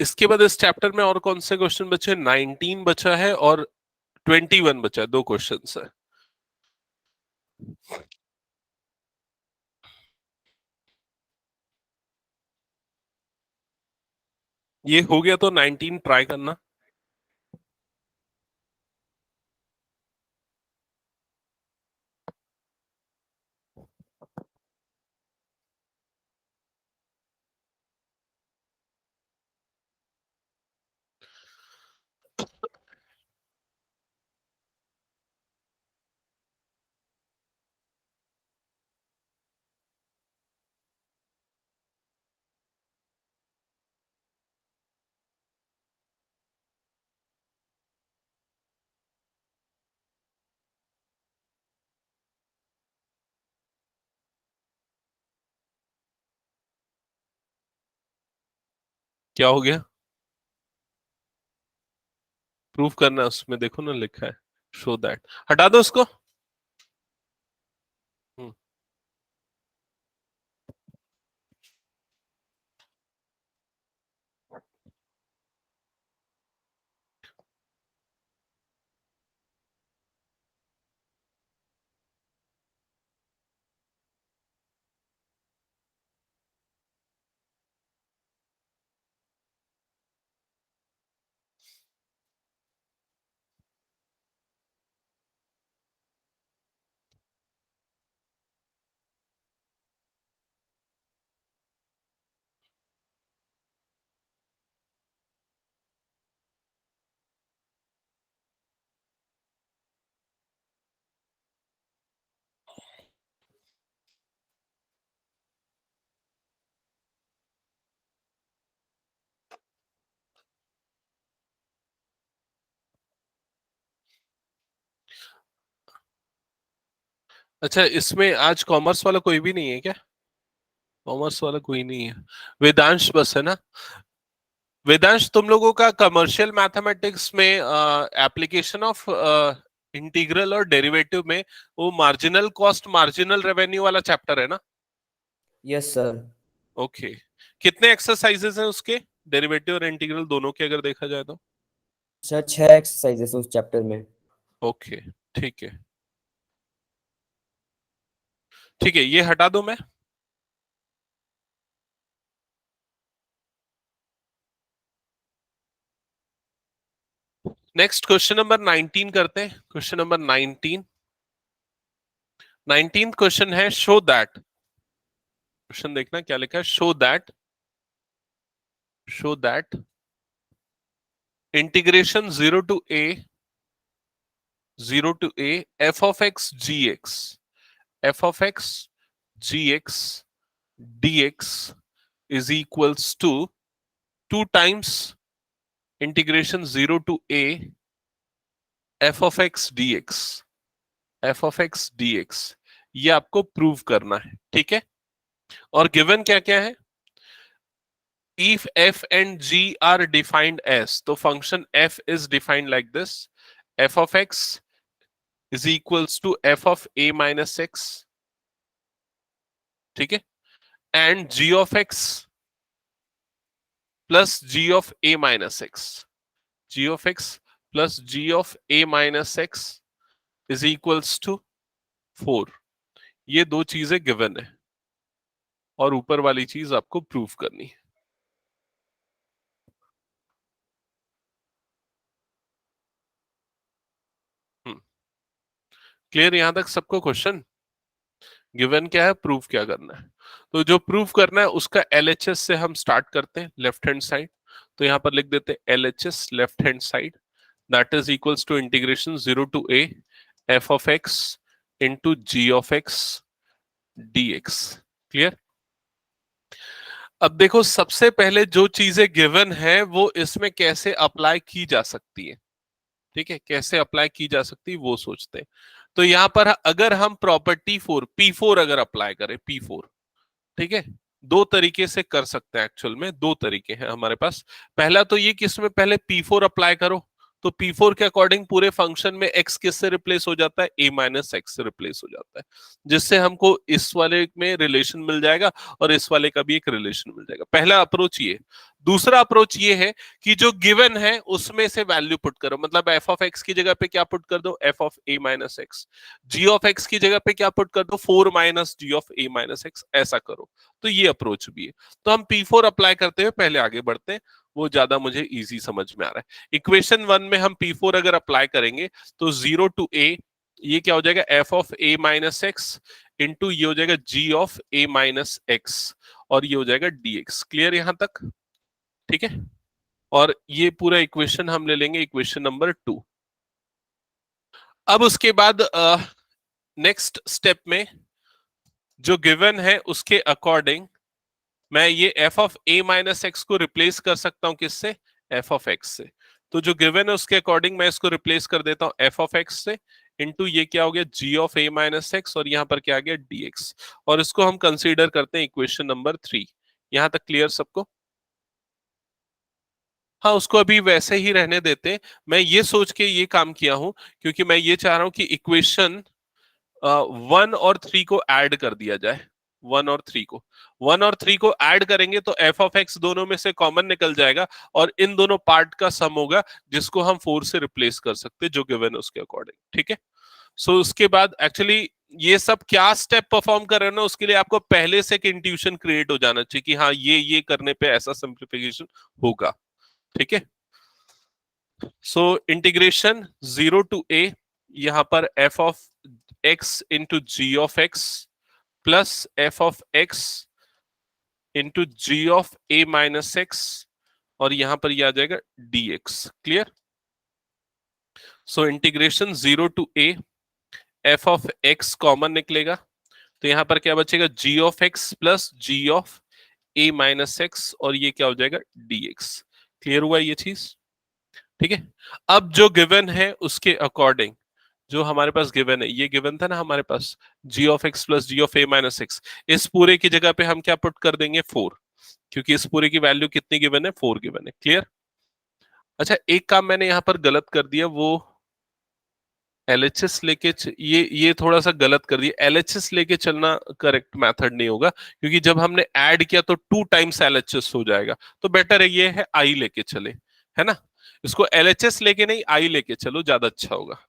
Speaker 1: इसके बाद इस चैप्टर में और कौन से क्वेश्चन बचे, 19 बचा है और 21 बचा है, 2 क्वेश्चन है। ये हो गया तो 19 ट्राई करना। क्या हो गया, प्रूफ करना है, उसमें देखो ना लिखा है, शो दैट। हटा दो उसको। हम्म, अच्छा, इसमें आज कॉमर्स वाला कोई भी नहीं है क्या? कॉमर्स वाला कोई नहीं है, वेदांश बस है ना? वेदांश, तुम लोगों का कमर्शियल मैथमेटिक्स में एप्लीकेशन ऑफ इंटीग्रल और डेरिवेटिव में वो मार्जिनल कॉस्ट मार्जिनल रेवेन्यू वाला चैप्टर है ना?
Speaker 2: Yes sir.
Speaker 1: ओके। कितने एक्सरसाइजेस हैं उसके, डेरिवेटिव और इंटीग्रल दोनों के, अगर देखा जाए तो?
Speaker 2: सर 6 एक्सरसाइजेस उस चैप्टर में।
Speaker 1: ओके, ठीक है। ठीक है, ये हटा दूं मैं? नेक्स्ट क्वेश्चन नंबर 19 करते हैं। क्वेश्चन नंबर 19, 19th क्वेश्चन है, शो दैट, क्वेश्चन देखना क्या लिखा है, show that integration 0 to a f of x gx dx is equals to 2 times integration 0 to a f of x dx, ये आपको prove करना है, ठीक है? और गिवन क्या क्या है? If f and g are defined as, तो function f is defined like this, f of x is equals to f of a minus x, ठीक है? And g of x plus g of a minus x, g of x plus g of a minus x is equals to 4। ये दो चीजें given है और ऊपर वाली चीज आपको प्रूव करनी है। क्लियर यहां तक सबको? क्वेश्चन गिवन क्या है, प्रूफ क्या करना है? तो जो प्रूफ करना है उसका एलएचएस से हम स्टार्ट करते हैं, लेफ्ट हैंड साइड। तो यहां पर लिख देते हैं LHS left hand side, that is equals to integration 0 to a f of x into g of x dx। Clear? अब देखो, सबसे पहले जो चीजें गिवन है वो इसमें कैसे अप्लाई की जा सकती है, ठीक है? कैसे अप्लाई की जा सकती है वो सोचते हैं। तो यहां पर अगर हम प्रॉपर्टी 4 P4 अगर अप्लाई करें, P4, ठीक है? दो तरीके से कर सकते हैं, एक्चुअल में दो तरीके हैं हमारे पास। पहला तो ये कि इसमें पहले P4 अप्लाई करो, तो P4 के अकॉर्डिंग पूरे फंक्शन में x किससे रिप्लेस हो जाता है, a माइनस एक्स से रिप्लेस हो जाता है, जिससे हमको इस वाले में रिलेशन मिल जाएगा और इस वाले का भी एक रिलेशन मिल जाएगा। पहला अप्रोच ये। दूसरा अप्रोच ये है कि जो गिवन है उसमें से वैल्यू पुट करो, मतलब f ऑफ x की जगह पे क्या पुट कर दो, f of a minus x, g of x की जगह पे क्या पुट कर दो, 4 minus g of a minus x, ऐसा करो। तो ये अप्रोच भी है। तो हम P4 अप्लाई करते हुए पहले आगे बढ़ते हैं, वो ज्यादा मुझे इजी समझ में आ रहा है। इक्वेशन 1 में हम P4 अगर अप्लाई करेंगे तो 0 to a, ये क्या हो जाएगा, f of a minus x into ये हो जाएगा g of a minus x, और ये हो जाएगा dx। क्लियर यहां तक? ठीक है। और ये पूरा इक्वेशन हम ले लेंगे इक्वेशन नंबर 2। अब उसके बाद नेक्स्ट स्टेप में जो गिवन है उसके अकॉर्डिंग मैं ये f of a minus x को रिप्लेस कर सकता हूं, किससे, f ऑफ x से। तो जो गिवन है उसके अकॉर्डिंग मैं इसको रिप्लेस कर देता हूं f ऑफ x से, इंटू ये क्या हो गया, g of a minus x, और यहां पर क्या आ गया, dx। और इसको हम कंसीडर करते हैं इक्वेशन नंबर 3। यहां तक क्लियर सबको? हाँ, उसको अभी वैसे ही रहने देते। मैं ये सोच के ये काम किया हूं क्योंकि मैं ये चाह रहा हूं कि इक्वेशन 1 और 3 को ऐड कर दिया जाए। 1 और 3 को ऐड करेंगे तो f ऑफ x दोनों में से कॉमन निकल जाएगा और इन दोनों पार्ट का सम होगा, जिसको हम 4 से रिप्लेस कर सकते हैं जो गिवन है उसके अकॉर्डिंग। ठीक है। सो उसके बाद एक्चुअली ये सब क्या स्टेप परफॉर्म कर रहे हो ना, उसके लिए आपको पहले से एक इंट्यूशन क्रिएट हो जाना चाहिए कि हाँ ये करने पे ऐसा सिंप्लीफिकेशन होगा। ठीक है। सो इंटीग्रेशन 0 to a, यहां पर f of x into g of x plus f of x into g of a minus x, और यहां पर यह आ जाएगा dx। Clear? So integration 0 to a, f of x common निकलेगा, तो यहां पर क्या बचेगा, g of x plus g of a minus x, और ये क्या हो जाएगा, dx। क्लियर हुआ ये चीज? ठीक है। अब जो गिवन है उसके अकॉर्डिंग जो हमारे पास गिवन है, ये गिवन था ना हमारे पास, g of x plus g of a minus x, इस पूरे की जगह पे हम क्या पुट कर देंगे, 4, क्योंकि इस पूरे की वैल्यू कितनी गिवन है, 4 गिवन है। क्लियर? अच्छा, एक काम मैंने यहाँ पर गलत कर दिया, वो एलएचएस लेके ये थोड़ा सा गलत कर दिया। एलएचएस लेके चलना करेक्ट मेथड नहीं होगा, क्योंकि जब हमने ऐड किया तो 2 टाइम्स एलएचएस हो जाएगा। तो बेटर है, ये है आई लेके चले, है ना? इसको एलएचएस लेके नहीं, आई लेके चलो, ज्यादा अच्छा होगा,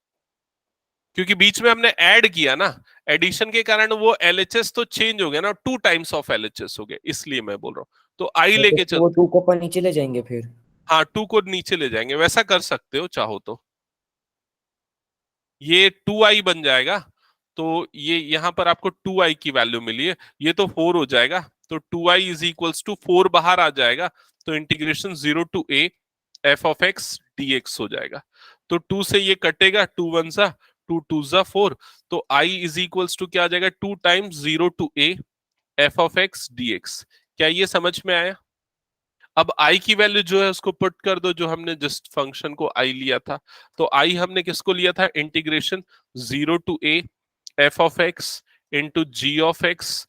Speaker 1: क्योंकि बीच में हमने ऐड किया ना, एडिशन के कारण वो एलएचएस तो चेंज हो गया ना, 2 टाइम्स ऑफ एलएचएस हो गया, इसलिए मैं बोल रहा हूँ। तो आई
Speaker 2: सर
Speaker 1: लेके
Speaker 2: तो वो
Speaker 1: चलते।
Speaker 2: 2 को अपन नीचे ले जाएंगे फिर।
Speaker 1: हाँ, 2 को नीचे ले जाएंगे, वैसा कर सकते हो चाहो तो। ये 2i बन जाएगा, तो ये यहां पर आपको 2i की वैल्यू मिली है, ये तो 4 हो जाएगा, तो 2i इज इक्वल्स टू 4 बाहर आ जाएगा, तो integration 0 to a f of x dx हो जाएगा। तो 2 से ये कटेगा, 2 वन सा 2, 2 जा 4, तो i इज इक्वल्स टू क्या आ जाएगा, 2 times 0 to a f of x dx। क्या ये समझ में आया? अब आई की वैल्यू जो है उसको पुट कर दो, जो हमने जस्ट फंक्शन को आई लिया था। तो आई हमने किसको लिया था, integration 0 to a f of x into g of x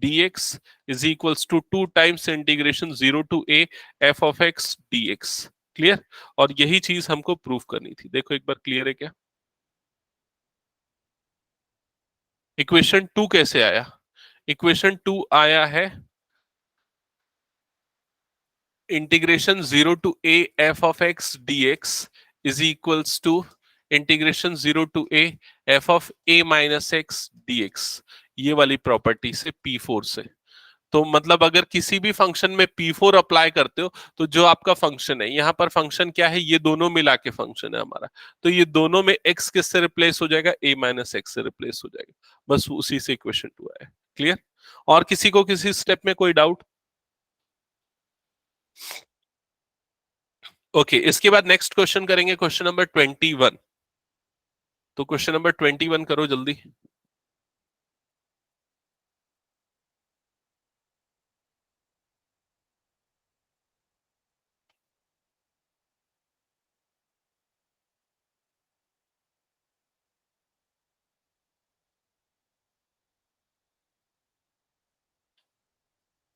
Speaker 1: dx is equals to 2 times integration 0 to a f of x dx। Clear? और यही चीज हमको प्रूफ करनी थी। देखो एक बार क्लियर है क्या? इक्वेशन 2 कैसे आया? इक्वेशन 2 आया है integration 0 to a f of x dx is equals to integration 0 to a f of a minus x dx। ये वाली प्रॉपर्टी से P4 से। तो मतलब अगर किसी भी फंक्शन में P4 अप्लाई करते हो, तो जो आपका फंक्शन है, यहां पर फंक्शन क्या है, ये दोनों मिला के फंक्शन है हमारा, तो ये दोनों में x किससे रिप्लेस हो जाएगा, a माइनस एक्स से रिप्लेस हो जाएगा। बस उसी से इक्वेशन 2 आया। क्लियर? और किसी को किसी स्टेप में कोई डाउट? ओके, इसके बाद नेक्स्ट क्वेश्चन करेंगे, क्वेश्चन नंबर 21। तो क्वेश्चन नंबर 21 करो जल्दी।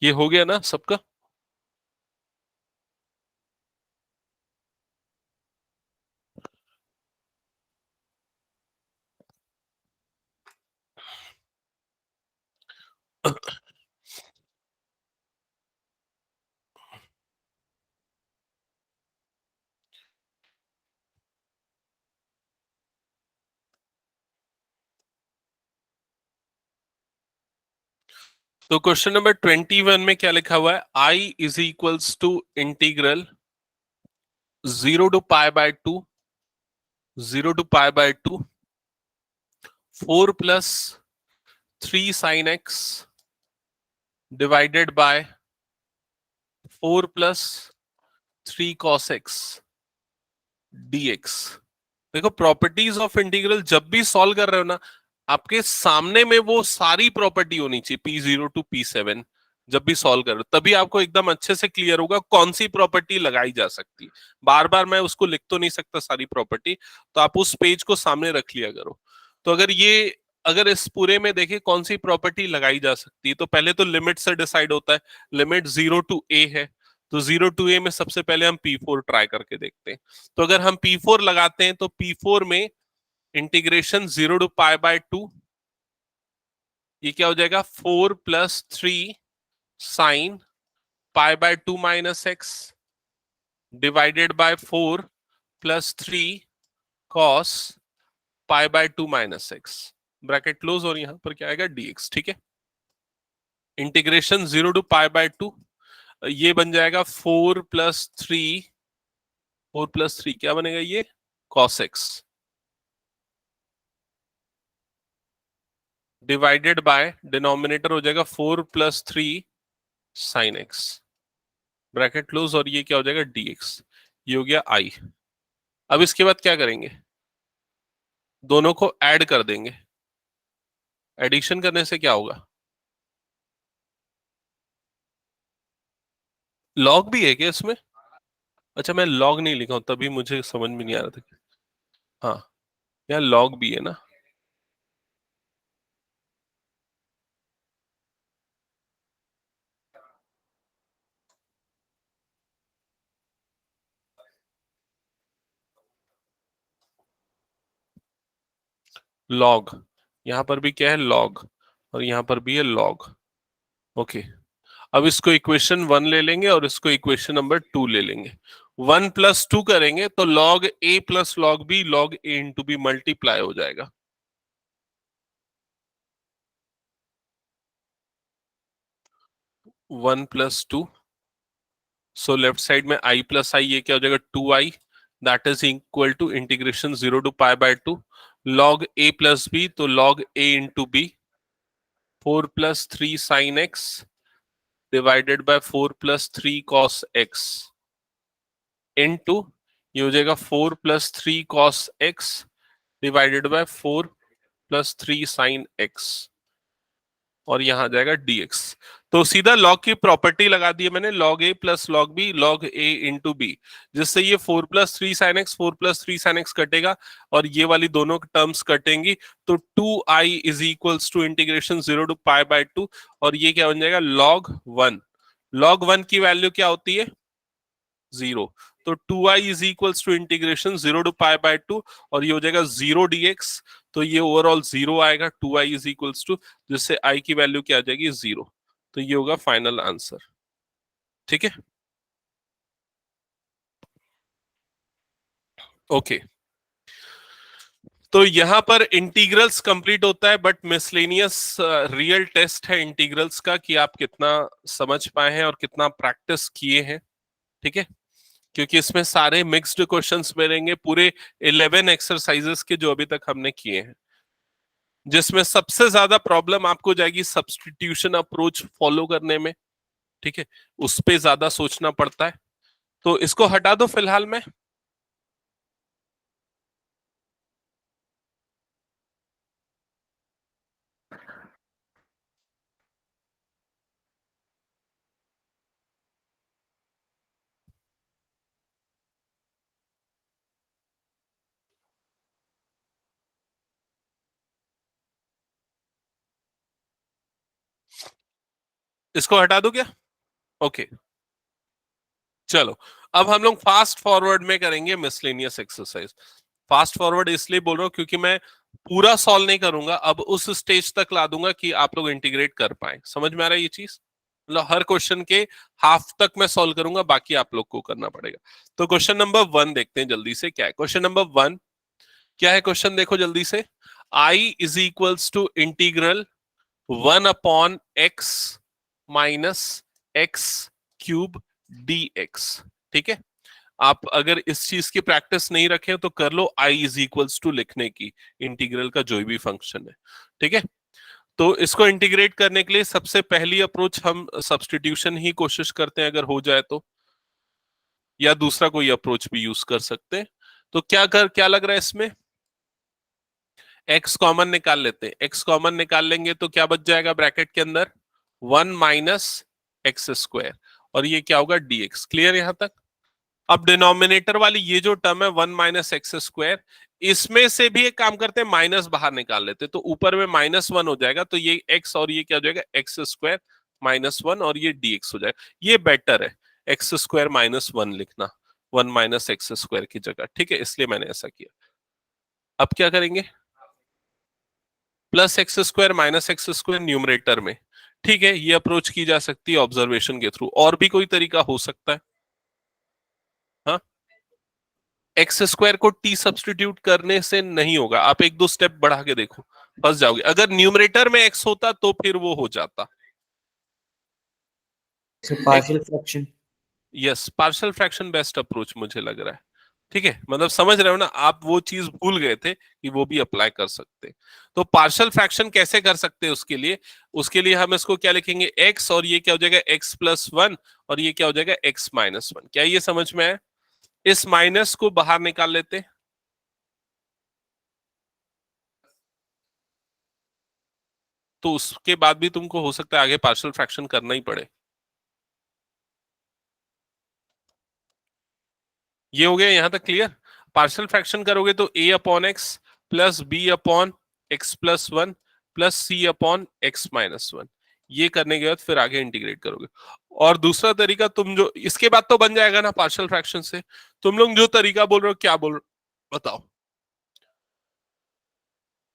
Speaker 1: ये हो गया ना सबका? तो क्वेश्चन नंबर 21 में क्या लिखा हुआ है, I is equals to integral 0 to pi by 2, 0 to pi by 2, 4 plus 3 sine x divided by 4 plus 3 cos x dx। देखो, प्रॉपर्टीज ऑफ इंटीग्रल जब भी सॉल्व कर रहे हो ना, आपके सामने में वो सारी प्रॉपर्टी होनी चाहिए, P0 टू P7। जब भी सॉल्व करो तभी आपको एकदम अच्छे से क्लियर होगा कौन सी प्रॉपर्टी लगाई जा सकती है। बार बार मैं उसको लिख तो नहीं सकता सारी प्रॉपर्टी, तो आप उस पेज को सामने रख लिया करो। तो अगर इस पूरे में देखें कौन सी प्रॉपर्टी लगाई जा सकती है, तो पहले तो लिमिट से डिसाइड होता है। लिमिट 0 टू a है, तो 0 टू a में सबसे पहले हम P4 ट्राई करके देखते हैं। तो अगर हम P4 लगाते हैं, तो P4 में इंटीग्रेशन 0 टू पाई बाय 2, ये क्या हो जाएगा, 4 plus 3 sign pi by 2 minus x divided by 4 plus 3 cos pi by 2 minus x, bracket close, और यहां पर क्या आएगा, dx। ठीक है? इंटीग्रेशन 0 टू पाई बाय 2, ये बन जाएगा 4 प्लस 3 क्या बनेगा, ये cos x divided by denominator हो जाएगा 4 plus 3 sine x, bracket close, और ये क्या हो जाएगा, dx। ये हो गया i। अब इसके बाद क्या करेंगे, दोनों को ऐड कर देंगे। एडिशन करने से क्या होगा, लॉग भी है क्या इसमें? अच्छा, मैं लॉग नहीं लिखा हूं, तभी मुझे समझ में नहीं आ रहा था। हाँ, यहाँ लॉग भी है ना, लॉग, यहाँ पर भी क्या है लॉग, और यहाँ पर भी है लॉग। ओके, अब इसको इक्वेशन 1 ले लेंगे और इसको इक्वेशन नंबर 2 ले लेंगे। 1 + 2 करेंगे तो log A plus log B, log A into B multiply हो जाएगा। 1 + 2, सो लेफ्ट साइड में i प्लस आई, ये क्या हो जाएगा 2i, that is equal to integration 0 to π/2 log A plus B, तो log A into B, 4 + 3 sin x divided by 4 + 3 cos x into, ये हो जाएगा 4 + 3 cos x divided by 4 + 3 sin x, और यहां आ जाएगा dx। तो सीधा लॉग की प्रॉपर्टी लगा दी है मैंने, log A plus log B, log A into B, जिससे ये 4 + 3 sin x, 4 + 3 sin x कटेगा, और ये वाली दोनों टर्म्स कटेंगी, तो 2i is equals to integration 0 to π/2, और ये क्या बन जाएगा log 1। log 1 की वैल्यू क्या होती है 0, तो 2i is equals to integration 0 to π/2, और ये हो जाएगा 0 dx, तो ये ओवरऑल 0 आएगा, 2i इज इक्वल्स टू, जिससे i की वैल्यू क्या आ जाएगी 0, तो ये होगा फाइनल आंसर। ठीक है, ओके। तो यहां पर इंटीग्रल्स कंप्लीट होता है, बट मिसलेनियस रियल टेस्ट है इंटीग्रल्स का कि आप कितना समझ पाए हैं और कितना प्रैक्टिस किए हैं। ठीक है, क्योंकि इसमें सारे मिक्स्ड क्वेश्चंस मिलेंगे, पूरे 11 एक्सरसाइजेस के जो अभी तक हमने किए हैं, जिसमें सबसे ज्यादा प्रॉब्लम आपको जाएगी सब्स्टिट्यूशन अप्रोच फॉलो करने में। ठीक है, उस पे ज्यादा सोचना पड़ता है, तो इसको हटा दो फिलहाल में। इसको हटा दो क्या, ओके। चलो, अब हम लोग फास्ट फॉरवर्ड में करेंगे मिसलेनियस एक्सरसाइज। फास्ट फॉरवर्ड इसलिए बोल रहा हूं क्योंकि मैं पूरा सॉल्व नहीं करूंगा, अब उस स्टेज तक ला दूंगा कि आप लोग इंटीग्रेट कर पाए। समझ में आ रहा है ये चीज, मतलब हर क्वेश्चन के हाफ तक मैं सॉल्व करूंगा, बाकी आप लोग को करना पड़ेगा। तो क्वेश्चन नंबर 1 देखते हैं जल्दी से, क्या है क्वेश्चन नंबर 1, क्या है क्वेश्चन देखो जल्दी से। i is equals to integral 1/x minus x cube dx। ठीक है, आप अगर इस चीज की प्रैक्टिस नहीं रखें तो कर लो, i इज इक्वल्स टू लिखने की, इंटीग्रल का जो भी फंक्शन है। ठीक है, तो इसको इंटीग्रेट करने के लिए सबसे पहली अप्रोच हम सब्स्टिट्यूशन ही कोशिश करते हैं, अगर हो जाए तो, या दूसरा कोई अप्रोच भी यूज कर सकते हैं। तो क्या लग रहा है इसमें, x कॉमन निकाल लेते हैं। x कॉमन निकाल लेंगे तो क्या बच जाएगा ब्रैकेट के अंदर, 1 - x², और ये क्या होगा dx। क्लियर यहां तक। अब डिनोमिनेटर वाली ये जो टर्म है 1 - x², इसमें से भी एक काम करते हैं, माइनस बाहर निकाल लेते हैं, तो ऊपर में -1 हो जाएगा, तो ये x और ये क्या हो जाएगा x² -1, और ये dx हो जाएगा। ये बेटर है x² -1 लिखना 1 - x² की जगह। ठीक है, इसलिए मैंने ऐसा किया। अब क्या करेंगे, +x² न्यूमरेटर में। ठीक है, ये अप्रोच की जा सकती है ऑब्जर्वेशन के थ्रू, और भी कोई तरीका हो सकता है। हाँ, x² को t सब्स्टिट्यूट करने से नहीं होगा, आप एक दो स्टेप बढ़ा के देखो, फंस जाओगे। अगर न्यूमरेटर में x होता तो फिर वो हो जाता।
Speaker 2: So partial fraction.
Speaker 1: Yes, partial fraction best approach मुझे लग रहा है। ठीक है, मतलब समझ रहे हो ना, आप वो चीज भूल गए थे कि वो भी अप्लाई कर सकते हैं। तो पार्शियल फ्रैक्शन कैसे कर सकते हैं, उसके लिए हम इसको क्या लिखेंगे, x, और ये क्या हो जाएगा x+1, और ये क्या हो जाएगा x-1। क्या ये समझ में आया। इस माइनस को बाहर निकाल लेते हैं, तो उसके बाद भी तुमको हो सकता है आगे पार्शियल फ्रैक्शन करना ही पड़े। ये हो गया यहां तक क्लियर। पार्शियल फ्रैक्शन करोगे तो a/x plus B upon x plus one plus सी अपॉन एक्स माइनस वन। ये करने के बाद फिर आगे इंटीग्रेट करोगे। और दूसरा तरीका तुम जो इसके बाद तो बन जाएगा ना पार्शियल फ्रैक्शन से। तुम लोग जो तरीका बोल रहे हो क्या बोल रहे हो बताओ।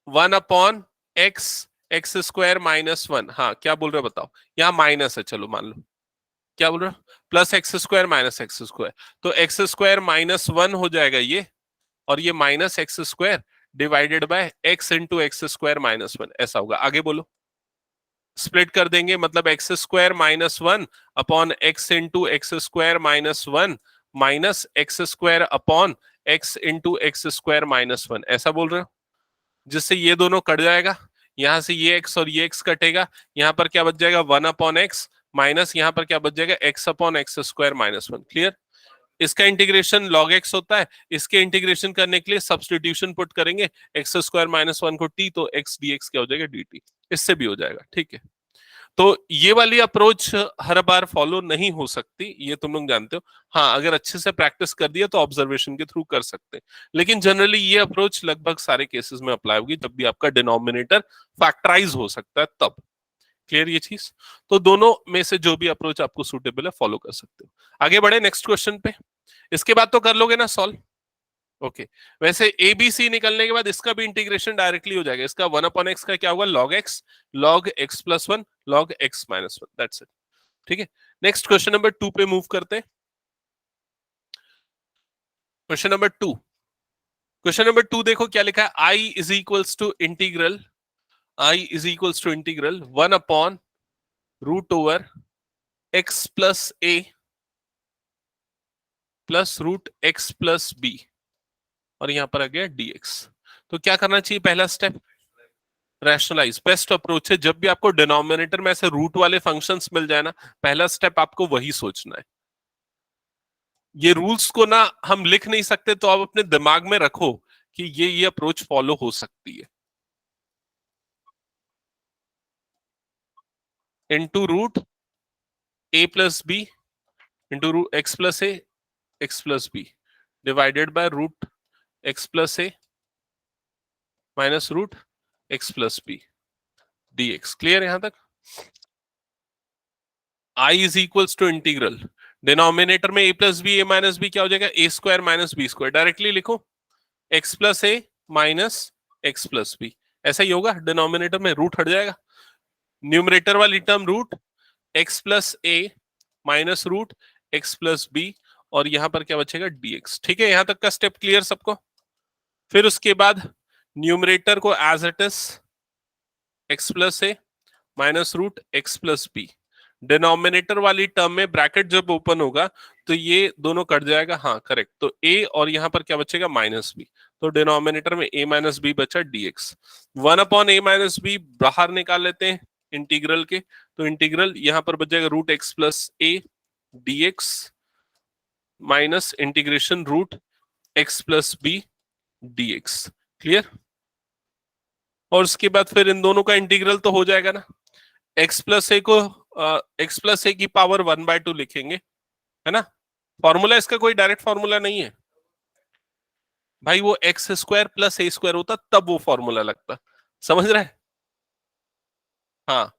Speaker 1: 1 upon x x square minus one, हाँ क्या बोल रहे हो बताओ। यहाँ माइनस है, चलो मान लो। क्या बोल रहे हो, plus x square minus x square, तो एक्स स्क्वायर माइनस वन हो जाएगा ये, और ये minus x square divided bye x into x square minus one, ऐसा होगा। आगे बोलो। स्प्लिट कर देंगे, मतलब x square minus one upon x into x square minus one minus x square upon x into x square minus one, ऐसा बोल रहे हो। जिससे ये दोनों कट जाएगा, यहां से ये एक्स और ये एक्स कटेगा, यहां पर क्या बच जाएगा 1/x माइनस यहां पर क्या बच जाएगा x/x square minus one. Clear. इसका इंटीग्रेशन log x होता है, इसके इंटीग्रेशन करने के लिए सब्सटीट्यूशन पुट करेंगे, एक्स स्क्वायर माइनस वन को t, तो x dx क्या हो जाएगा dt। इससे भी हो जाएगा, ठीक है। तो ये वाली अप्रोच हर बार फॉलो नहीं हो सकती, ये तुम लोग जानते हो। हाँ, अगर अच्छे से प्रैक्टिस कर दिया तो ऑब्जर्वेशन के थ्रू कर सकते हैं, लेकिन जनरली ये अप्रोच लगभग सारे केसेस में अप्लाई होगी जब भी आपका डिनोमिनेटर फैक्टराइज हो सकता है तब। क्लियर ये चीज। तो दोनों में से जो भी अप्रोच आपको सूटेबल है फॉलो कर सकते हो। आगे बढ़े नेक्स्ट क्वेश्चन पे। इसके बाद तो कर लोगे ना सॉल्व। ओके वैसे ए बी सी निकलने के बाद इसका भी इंटीग्रेशन डायरेक्टली हो जाएगा। इसका 1/x का क्या होगा log x plus one log x minus one, that's it. ठीक है, नेक्स्ट क्वेश्चन नंबर 2 पे मूव करते हैं। क्वेश्चन नंबर 2, क्वेश्चन नंबर 2 देखो क्या लिखा है। i is equals to integral, i is equals to integral 1/√ओवर x plus a plus √x plus b, और यहां पर आ गया dx। तो क्या करना चाहिए, पहला स्टेप रैशनलाइज। बेस्ट अप्रोच है जब भी आपको डिनोमिनेटर में ऐसे रूट वाले फंक्शंस मिल जाए ना, पहला स्टेप आपको वही सोचना है। ये रूल्स को ना हम लिख नहीं सकते, तो आप अपने दिमाग में रखो कि ये अप्रोच फॉलो हो सकती है। Into root A plus B into root x plus A x plus B divided by root x plus A minus root x plus B D x. Clear यहां तक। I is equals to integral, denominator में A plus B A minus B क्या हो जाएगा A square minus B square, directly लिखो x plus ए minus x plus B, ऐसा ही होगा। डिनोमिनेटर में रूट हट जाएगा, न्यूमरेटर वाली टर्म रूट एक्स प्लस ए minus root x plus B, और यहां पर क्या बचेगा dx। ठीक है, यहां तक का स्टेप क्लियर सबको। फिर उसके बाद न्यूमरेटर को as it is x plus A minus root x plus b, denominator वाली टर्म में ब्रैकेट जब ओपन होगा तो ये दोनों कट जाएगा, हाँ करेक्ट। तो a और यहां पर क्या बचेगा माइनस बी, तो डिनोमिनेटर में a माइनस बी बचा dx। 1/a माइनस बी बाहर निकाल लेते हैं इंटीग्रल के, तो इंटीग्रल यहां पर बच जाएगा root x plus a dx minus integration root x plus b dx। Clear. और उसके बाद फिर इन दोनों का इंटीग्रल तो हो जाएगा ना, x प्लस ए को x प्लस ए की पावर 1/2 लिखेंगे, है ना। फॉर्मूला इसका कोई डायरेक्ट फॉर्मूला नहीं है भाई, वो एक्स स्क्वायर प्लस ए स्क्वायर होता तब वो फॉर्मूला लगता, समझ रहे हैं। हाँ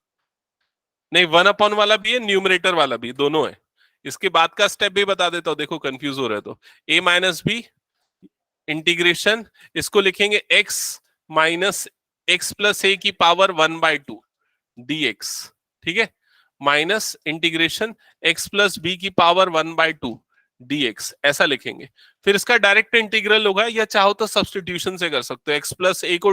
Speaker 1: नहीं, 1/, वाला भी है न्यूमरेटर वाला भी, दोनों है। इसके बाद का स्टेप भी बता देता हूं, देखो कंफ्यूज हो रहे तो a माइनस बी इंटीग्रेशन, इसको लिखेंगे x minus x plus a की पावर 1/2 dx। ठीक है, minus integration x plus b की पावर 1/2 dx, ऐसा लिखेंगे। फिर इसका डायरेक्ट इंटीग्रल होगा, या चाहो तो सब्सटीट्यूशन से कर सकते हो। x प्लस ए को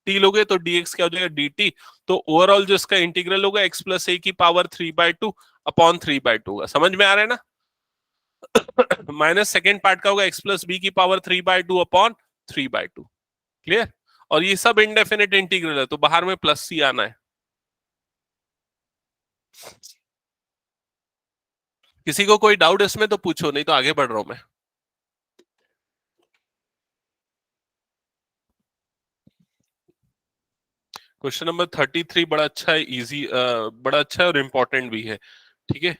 Speaker 1: t लोगे तो dx क्या हो जाएगा dt। तो ओवरऑल जो इसका इंटीग्रल होगा x प्लस ए की पावर 3/2 अपॉन 3/2 होगा। समझ में आ रहा है ना। माइनस सेकेंड पार्ट का होगा x प्लस बी की पावर 3/2 अपॉन 3/2। क्लियर। और ये सब इनडेफिनेट इंटीग्रल है, तो बाहर में प्लस सी आना है। किसी को कोई डाउट इसमें तो पूछो, नहीं तो आगे बढ़ रहा हूं मैं। क्वेश्चन नंबर 33 बड़ा अच्छा है, इजी बड़ा अच्छा है और इम्पोर्टेंट भी है। ठीक है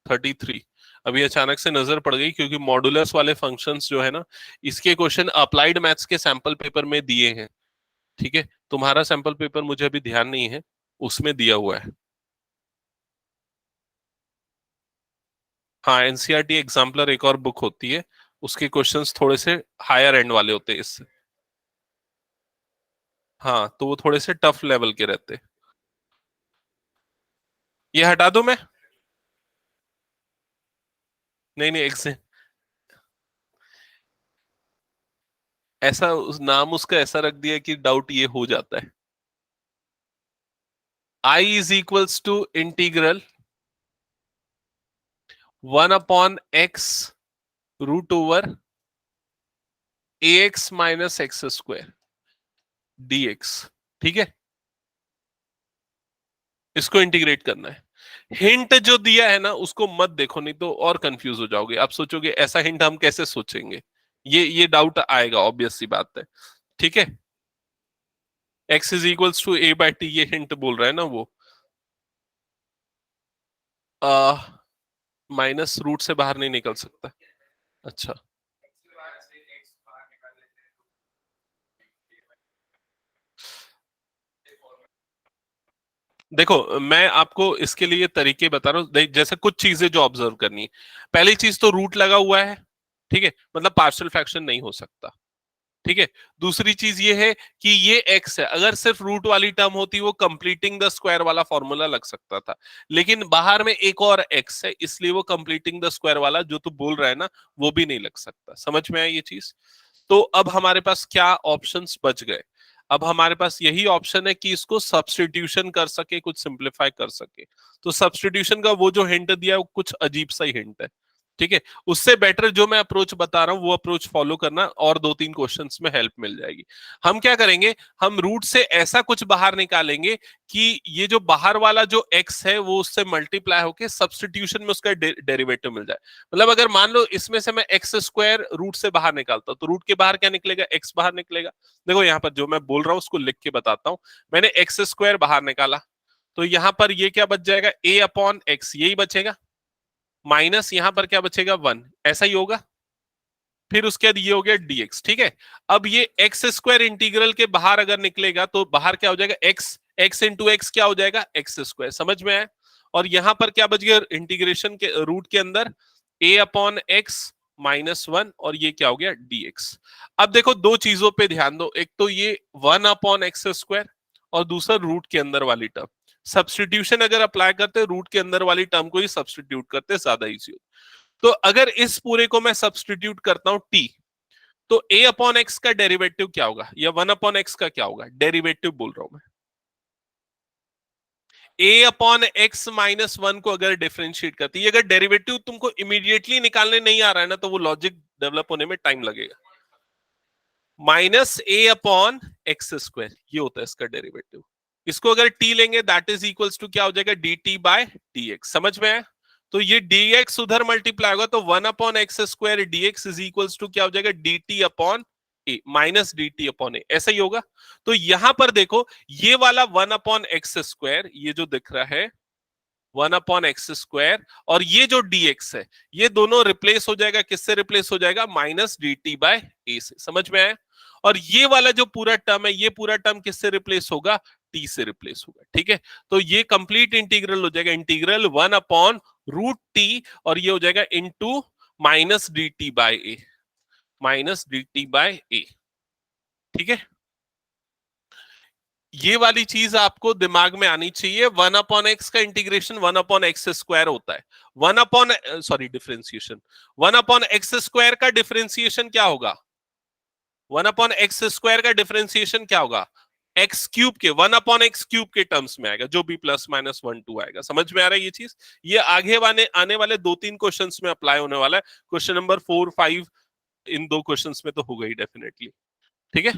Speaker 1: 33, अभी अचानक से नजर पड़ गई, क्योंकि मॉडुलस वाले फंक्शंस जो है ना, इसके क्वेश्चन अप्लाइड मैथ्स के सैंपल पेपर में दिए हैं। ठीक है, तुम्हारा सैंपल पेपर मुझे अभी ध्यान नहीं है, उसमें दिया हुआ है। हाँ, एनसीईआरटी एग्जाम्पलर एक और बुक होती है, उसके क्वेश्चंस थोड़े से हायर एंड वाले होते हैं इससे। हाँ, तो वो थोड़े से टफ लेवल के रहते हैं। ये हटा दूं मैं? नहीं नहीं, ऐसा नाम उसका ऐसा रख दिया कि डाउट ये हो जाता है। I is equals to integral 1/x root over ax minus x square dx। ठीक है, इसको इंटीग्रेट करना है। हिंट जो दिया है ना उसको मत देखो, नहीं तो और कंफ्यूज हो जाओगे। आप सोचोगे ऐसा हिंट हम कैसे सोचेंगे, ये डाउट आएगा, ऑब्वियस सी बात है। ठीक है, x is equals to a by t, ये हिंट बोल रहा है ना वो। माइनस रूट से बाहर नहीं निकल सकता। अच्छा, देखो मैं आपको इसके लिए तरीके बता रहा हूँ। जैसे कुछ चीजें जो ऑब्जर्व करनी है, पहली चीज तो रूट लगा हुआ है। ठीक है, मतलब पार्शियल फ्रैक्शन नहीं हो सकता। ठीक है, दूसरी चीज ये है कि ये एक्स है, अगर सिर्फ रूट वाली टर्म होती वो कंप्लीटिंग द स्क्वायर वाला फॉर्मूला लग सकता था, लेकिन बाहर में एक और एक्स है, इसलिए वो कंप्लीटिंग द स्क्वायर वाला जो तू बोल रहा है ना वो भी नहीं लग सकता। समझ में आया ये चीज? तो अब हमारे पास क्या ऑप्शंस बच गए? अब हमारे पास यही ऑप्शन है कि इसको सब्स्टिट्यूशन कर सके, कुछ सिंप्लीफाई कर सके। तो सब्स्टिट्यूशन का वो जो हिंट दिया है वो कुछ अजीब सा ही हिंट है। ठीक है, उससे बेटर जो मैं अप्रोच बता रहा हूं वो अप्रोच फॉलो करना, और दो तीन क्वेश्चंस में हेल्प मिल जाएगी। हम क्या करेंगे, हम रूट से ऐसा कुछ बाहर निकालेंगे कि ये जो बाहर वाला जो x है वो उससे मल्टीप्लाई होके सब्स्टिट्यूशन में उसका डेरिवेटिव मिल जाए। मतलब अगर मान लो इसमें से मैं एक्स स्क्वायर रूट से बाहर निकालता हूं, तो रूट के बाहर क्या निकलेगा, x बाहर निकलेगा। देखो यहाँ पर जो मैं बोल रहा हूँ उसको लिख के बताता हूँ। मैंने एक्स स्क्वायर बाहर निकाला, तो यहाँ पर ये क्या बच जाएगा, a/x, यही बचेगा। माइनस यहां पर क्या बचेगा, 1, ऐसा ही होगा। फिर उसके बाद ये हो गया dx। ठीक है, अब ये एक्स स्क्वायर इंटीग्रल के बाहर अगर निकलेगा तो बाहर क्या हो जाएगा, x इंटू एक्स क्या हो जाएगा, एक्स स्क्वायर। समझ में आया? और यहां पर क्या बच गया इंटीग्रेशन के रूट के अंदर, a/x -1, और ये क्या हो गया dx। अब देखो दो चीजों पे ध्यान दो, एक तो ये 1/x स्क्वायर, और दूसरा रूट के अंदर वाली टर्म। सब्सटीट्यूशन अगर अप्लाई करते रूट के अंदर वाली टर्म को ही सब्सटीट्यूट करते, ज्यादा इजी हो। तो अगर इस पूरे को मैं सब्सटीट्यूट करता हूं t, तो a/x का डेरिवेटिव क्या होगा, या 1/x का क्या होगा, डेरिवेटिव बोल रहा हूं मैं। a/x -1 को अगर डिफरेंशिएट करती है, अगर डेरिवेटिव तुमको इमीडिएटली निकालने नहीं आ रहा है ना, तो वो लॉजिक डेवलप होने में टाइम लगेगा। -a/x स्क्वायर, ये होता है इसका डेरिवेटिव। इसको अगर t लेंगे दैट इज इक्वल्स टू क्या हो जाएगा, dt बाय dx। समझ में आया? तो ये dx उधर मल्टीप्लाई होगा, तो 1/x square dx is equals to क्या हो जाएगा, dt upon a minus dt upon a, ऐसा ही होगा। तो यहां पर देखो ये वाला 1/x स्क्वायर, ये जो दिख रहा है 1/x स्क्वायर, और ये जो dx है, ये दोनों रिप्लेस हो जाएगा, किससे रिप्लेस हो जाएगा, माइनस dt बाय a से। समझ में आया? और ये वाला जो पूरा टर्म है, ये पूरा टर्म किससे रिप्लेस होगा, टी से रिप्लेस होगा। ठीक है, तो ये कंप्लीट इंटीग्रल हो जाएगा, इंटीग्रल 1/√t, और ये हो जाएगा into minus D T by A, minus D T by A. ठीक है, ये वाली चीज आपको दिमाग में आनी चाहिए। 1/x का इंटीग्रेशन 1/x स्क्वायर होता है। 1/x स्क्वायर का डिफरेंशिएशन क्या होगा, 1/x स्क्वायर का डिफरेंशिएशन क्या होगा, एक्स क्यूब के 1/x क्यूब के टर्म्स में आएगा, जो भी +-1 2 आएगा। समझ में आ रहा है ये चीज? ये आगे आने वाले 2-3 क्वेश्चंस में अप्लाई होने वाला है। क्वेश्चन नंबर 4 5 इन दो क्वेश्चंस में तो होगा ही डेफिनेटली। ठीक है,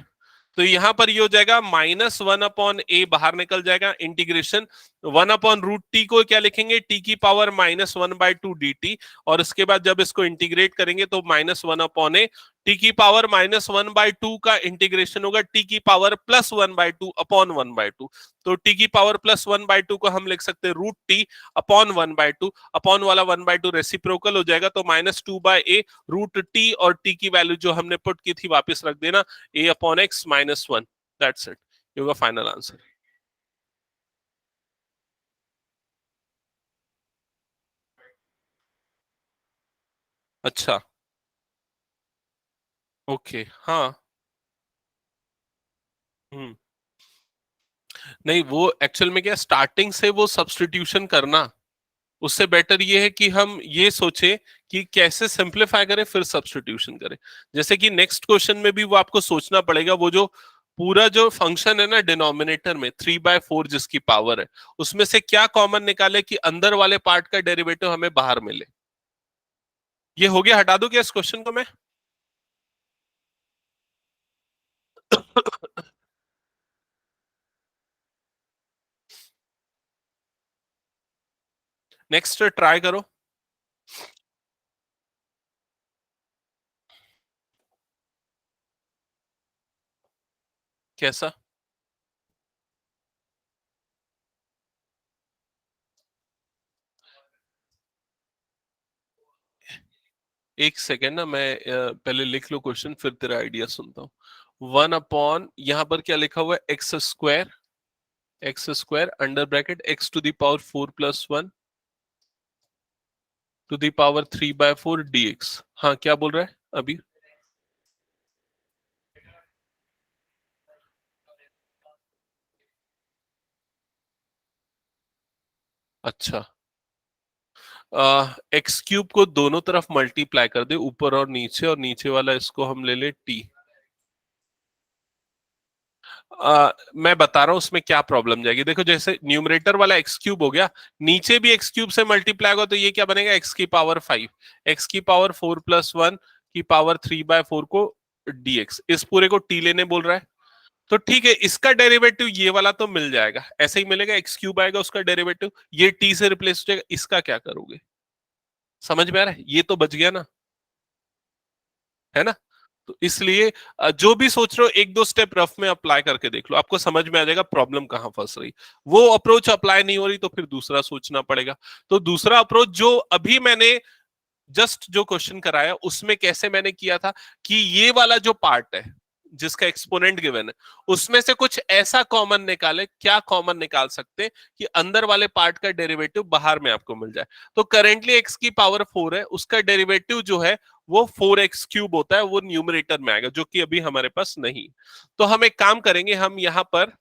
Speaker 1: तो यहां पर ये हो जाएगा -1/a बाहर निकल जाएगा, integration one upon root t को क्या लिखेंगे, टी की पावर -1/2 dt, और इसके बाद जब इसको इंटीग्रेट करेंगे तो -1/a, टी की पावर -1/2 का इंटीग्रेशन होगा टी की पावर +1/2 अपॉन 1/2। तो टी की पावर +1/2 को हम लिख सकते हैं रूट टी अपॉन 1/2, अपॉन वाला 1/2 रेसिप्रोकल हो जाएगा, तो -2/a रूट टी, और टी की वैल्यू जो हमने पुट की थी वापस रख देना, a upon x -1। That's it, ये होगा फाइनल आंसर। अच्छा, ओके, हाँ। हम्म। नहीं, वो एक्चुअल में क्या, स्टार्टिंग से वो सब्स्टिट्यूशन करना, उससे बेटर ये है कि हम ये सोचे कि कैसे सिंपलीफाई करें फिर सब्स्टिट्यूशन करें। जैसे कि नेक्स्ट क्वेश्चन में भी वो आपको सोचना पड़ेगा, वो जो पूरा जो फंक्शन है ना डिनोमिनेटर में 3/4 जिसकी पावर है, उसमें से क्या कॉमन निकाले कि अंदर वाले पार्ट का डेरिवेटिव हमें बाहर मिले। ये हो गया, हटा दो क्या इस क्वेश्चन को मैं? नेक्स्ट ट्राई करो। कैसा? एक सेकेंड ना, मैं पहले लिख लो क्वेश्चन, फिर तेरा आइडिया सुनता हूँ। वन अपॉन, यहाँ पर क्या लिखा हुआ है, x square under bracket x⁴ + 1 ⁴ dx। हाँ, क्या बोल रहा है अभी? अच्छा, x³ को दोनों तरफ मल्टीप्लाई कर दे, ऊपर और नीचे वाला इसको हम ले ले t। मैं बता रहा हूं उसमें क्या प्रॉब्लम जाएगी। देखो, जैसे न्यूमरेटर वाला x³ हो गया, नीचे भी x³ से मल्टीप्लाई होगा, तो ये क्या बनेगा, x⁵, x⁴ को dx, इस पूरे को t लेने बोल रहा है। तो ठीक है, इसका डेरिवेटिव ये वाला तो मिल जाएगा, ऐसे ही मिलेगा, x³ आएगा उसका डेरिवेटिव, ये t से रिप्लेस हो जाएगा। इसका क्या करोगे? समझ में आ रहा है? ये तो बच गया ना, है ना? तो इसलिए जो भी सोच रहे हो, एक दो स्टेप रफ में अप्लाई करके देख लो, आपको समझ में आ जाएगा प्रॉब्लम कहां फंस रही। वो अप्रोच अप्लाई नहीं हो रही तो फिर दूसरा सोचना पड़ेगा। तो दूसरा अप्रोच जो अभी मैंने जस्ट जो क्वेश्चन कराया, उसमें कैसे मैंने किया था कि ये वाला जो पार्ट है जिसका एक्सपोनेंट गिवन है, उसमें से कुछ ऐसा कॉमन निकाले, क्या कॉमन निकाल सकते हैं कि अंदर वाले पार्ट का डेरिवेटिव बाहर में आपको मिल जाए। तो करेंटली x की पावर 4 है, उसका डेरिवेटिव जो है वो 4x³ होता है, वो न्यूमरेटर में आएगा, जो कि अभी हमारे पास नहीं। तो हम एक काम करेंगे, हम यहां पर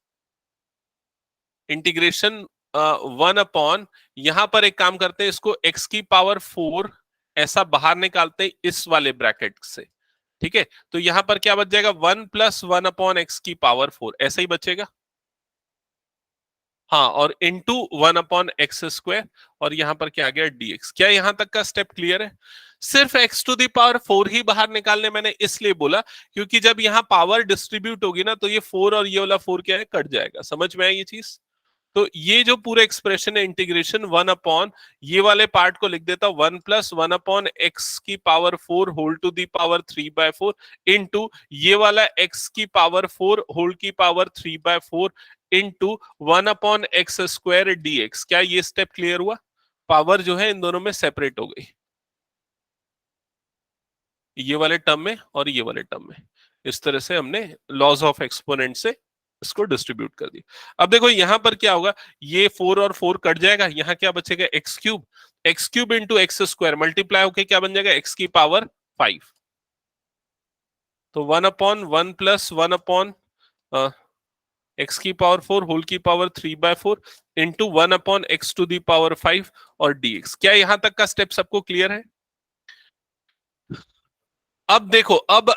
Speaker 1: इंटीग्रेशन 1 अपॉन, यहां पर एक काम करते हैं, इसको x की पावर 4 ऐसा बाहर निकालते हैं इस वाले ब्रैकेट से। ठीक है, तो यहां पर क्या बच जाएगा, 1 + 1/x⁴ ऐसा ही बचेगा। हाँ, और इंटू 1/x², और यहां पर क्या आ गया, dx। क्या यहां तक का स्टेप क्लियर है? सिर्फ x⁴ ही बाहर निकालने मैंने इसलिए बोला, क्योंकि जब यहाँ पावर डिस्ट्रीब्यूट होगी ना, तो ये 4 और ये वाला 4 क्या है, कट जाएगा। समझ में आई ये चीज? तो ये जो पूरा एक्सप्रेशन है, इंटीग्रेशन 1 अपॉन, ये वाले पार्ट को लिख देता हूं 1 + 1/x⁴ whole to the power 3/4 into ये वाला x⁴ होल की पावर 3/4 इंटू 1/x² dx। क्या ये स्टेप क्लियर हुआ? पावर जो है इन दोनों में सेपरेट हो गई, ये वाले टर्म में और ये वाले टर्म में। इस तरह से हमने लॉज ऑफ एक्सपोनेंट से इसको डिस्ट्रीब्यूट कर दिया। अब देखो यहां पर क्या होगा, ये 4 और 4 कट जाएगा, यहां क्या बचेगा, x³ इंटू x² मल्टीप्लाई होके क्या बन जाएगा, x की पावर 5। तो 1/1 + 1 अपॉन x⁴ होल की पावर 3/4 इंटू 1/x⁵ और dx। क्या यहां तक का स्टेप सबको क्लियर है? अब देखो, अब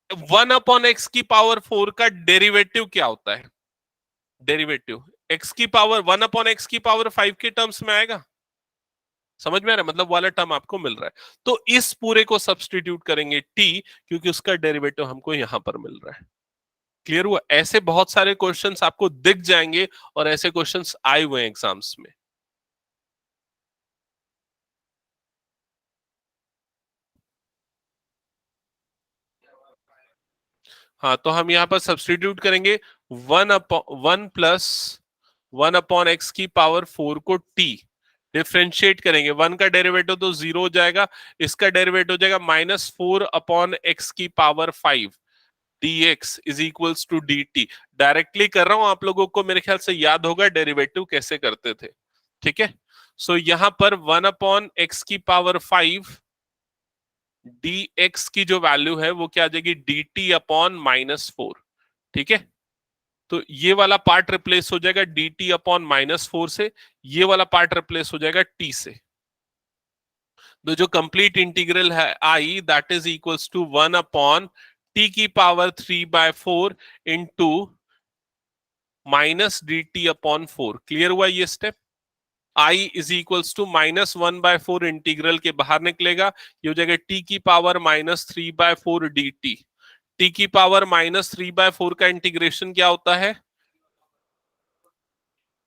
Speaker 1: 1/x⁴ का डेरिवेटिव क्या होता है? डेरिवेटिव x⁴ के टर्म्स में आएगा। समझ में आ रहा है? मतलब वाला टर्म आपको मिल रहा है, तो इस पूरे को सब्सटीट्यूट करेंगे t, क्योंकि उसका डेरिवेटिव हमको यहां पर मिल रहा है। क्लियर हुआ? ऐसे बहुत सारे क्वेश्चंस आपको दिख जाएंगे और ऐसे क्वेश्चंस आए हुए हैं एग्जाम्स में। हाँ, तो हम यहाँ पर सब्स्टिट्यूट करेंगे। वन प्लस 1/x⁴ को t डिफ्रेंशिएट करेंगे। वन का डेरिवेटिव तो जीरो हो जाएगा, इसका डेरिवेटिव हो जाएगा -4/x⁵ dx is equals to dt। Directly कर रहा हूं, आप लोगों को मेरे ख्याल से याद होगा डेरिवेटिव कैसे करते थे। ठीक है, सो यहां पर 1/x⁵ dx की जो वैल्यू है वो क्या आ जाएगी, dt/-4। ठीक है, तो ये वाला पार्ट रिप्लेस हो जाएगा dt/-4 से, ये वाला पार्ट रिप्लेस हो जाएगा t से। तो जो कंप्लीट इंटीग्रल है I that is equals to 1/t⁴ into -dt/4। Clear हुआ ये step? I is equals to -1/4 integral के बाहर निकलेगा, ये हो जाएगा t⁻³ t⁻³ का इंटीग्रेशन क्या होता है,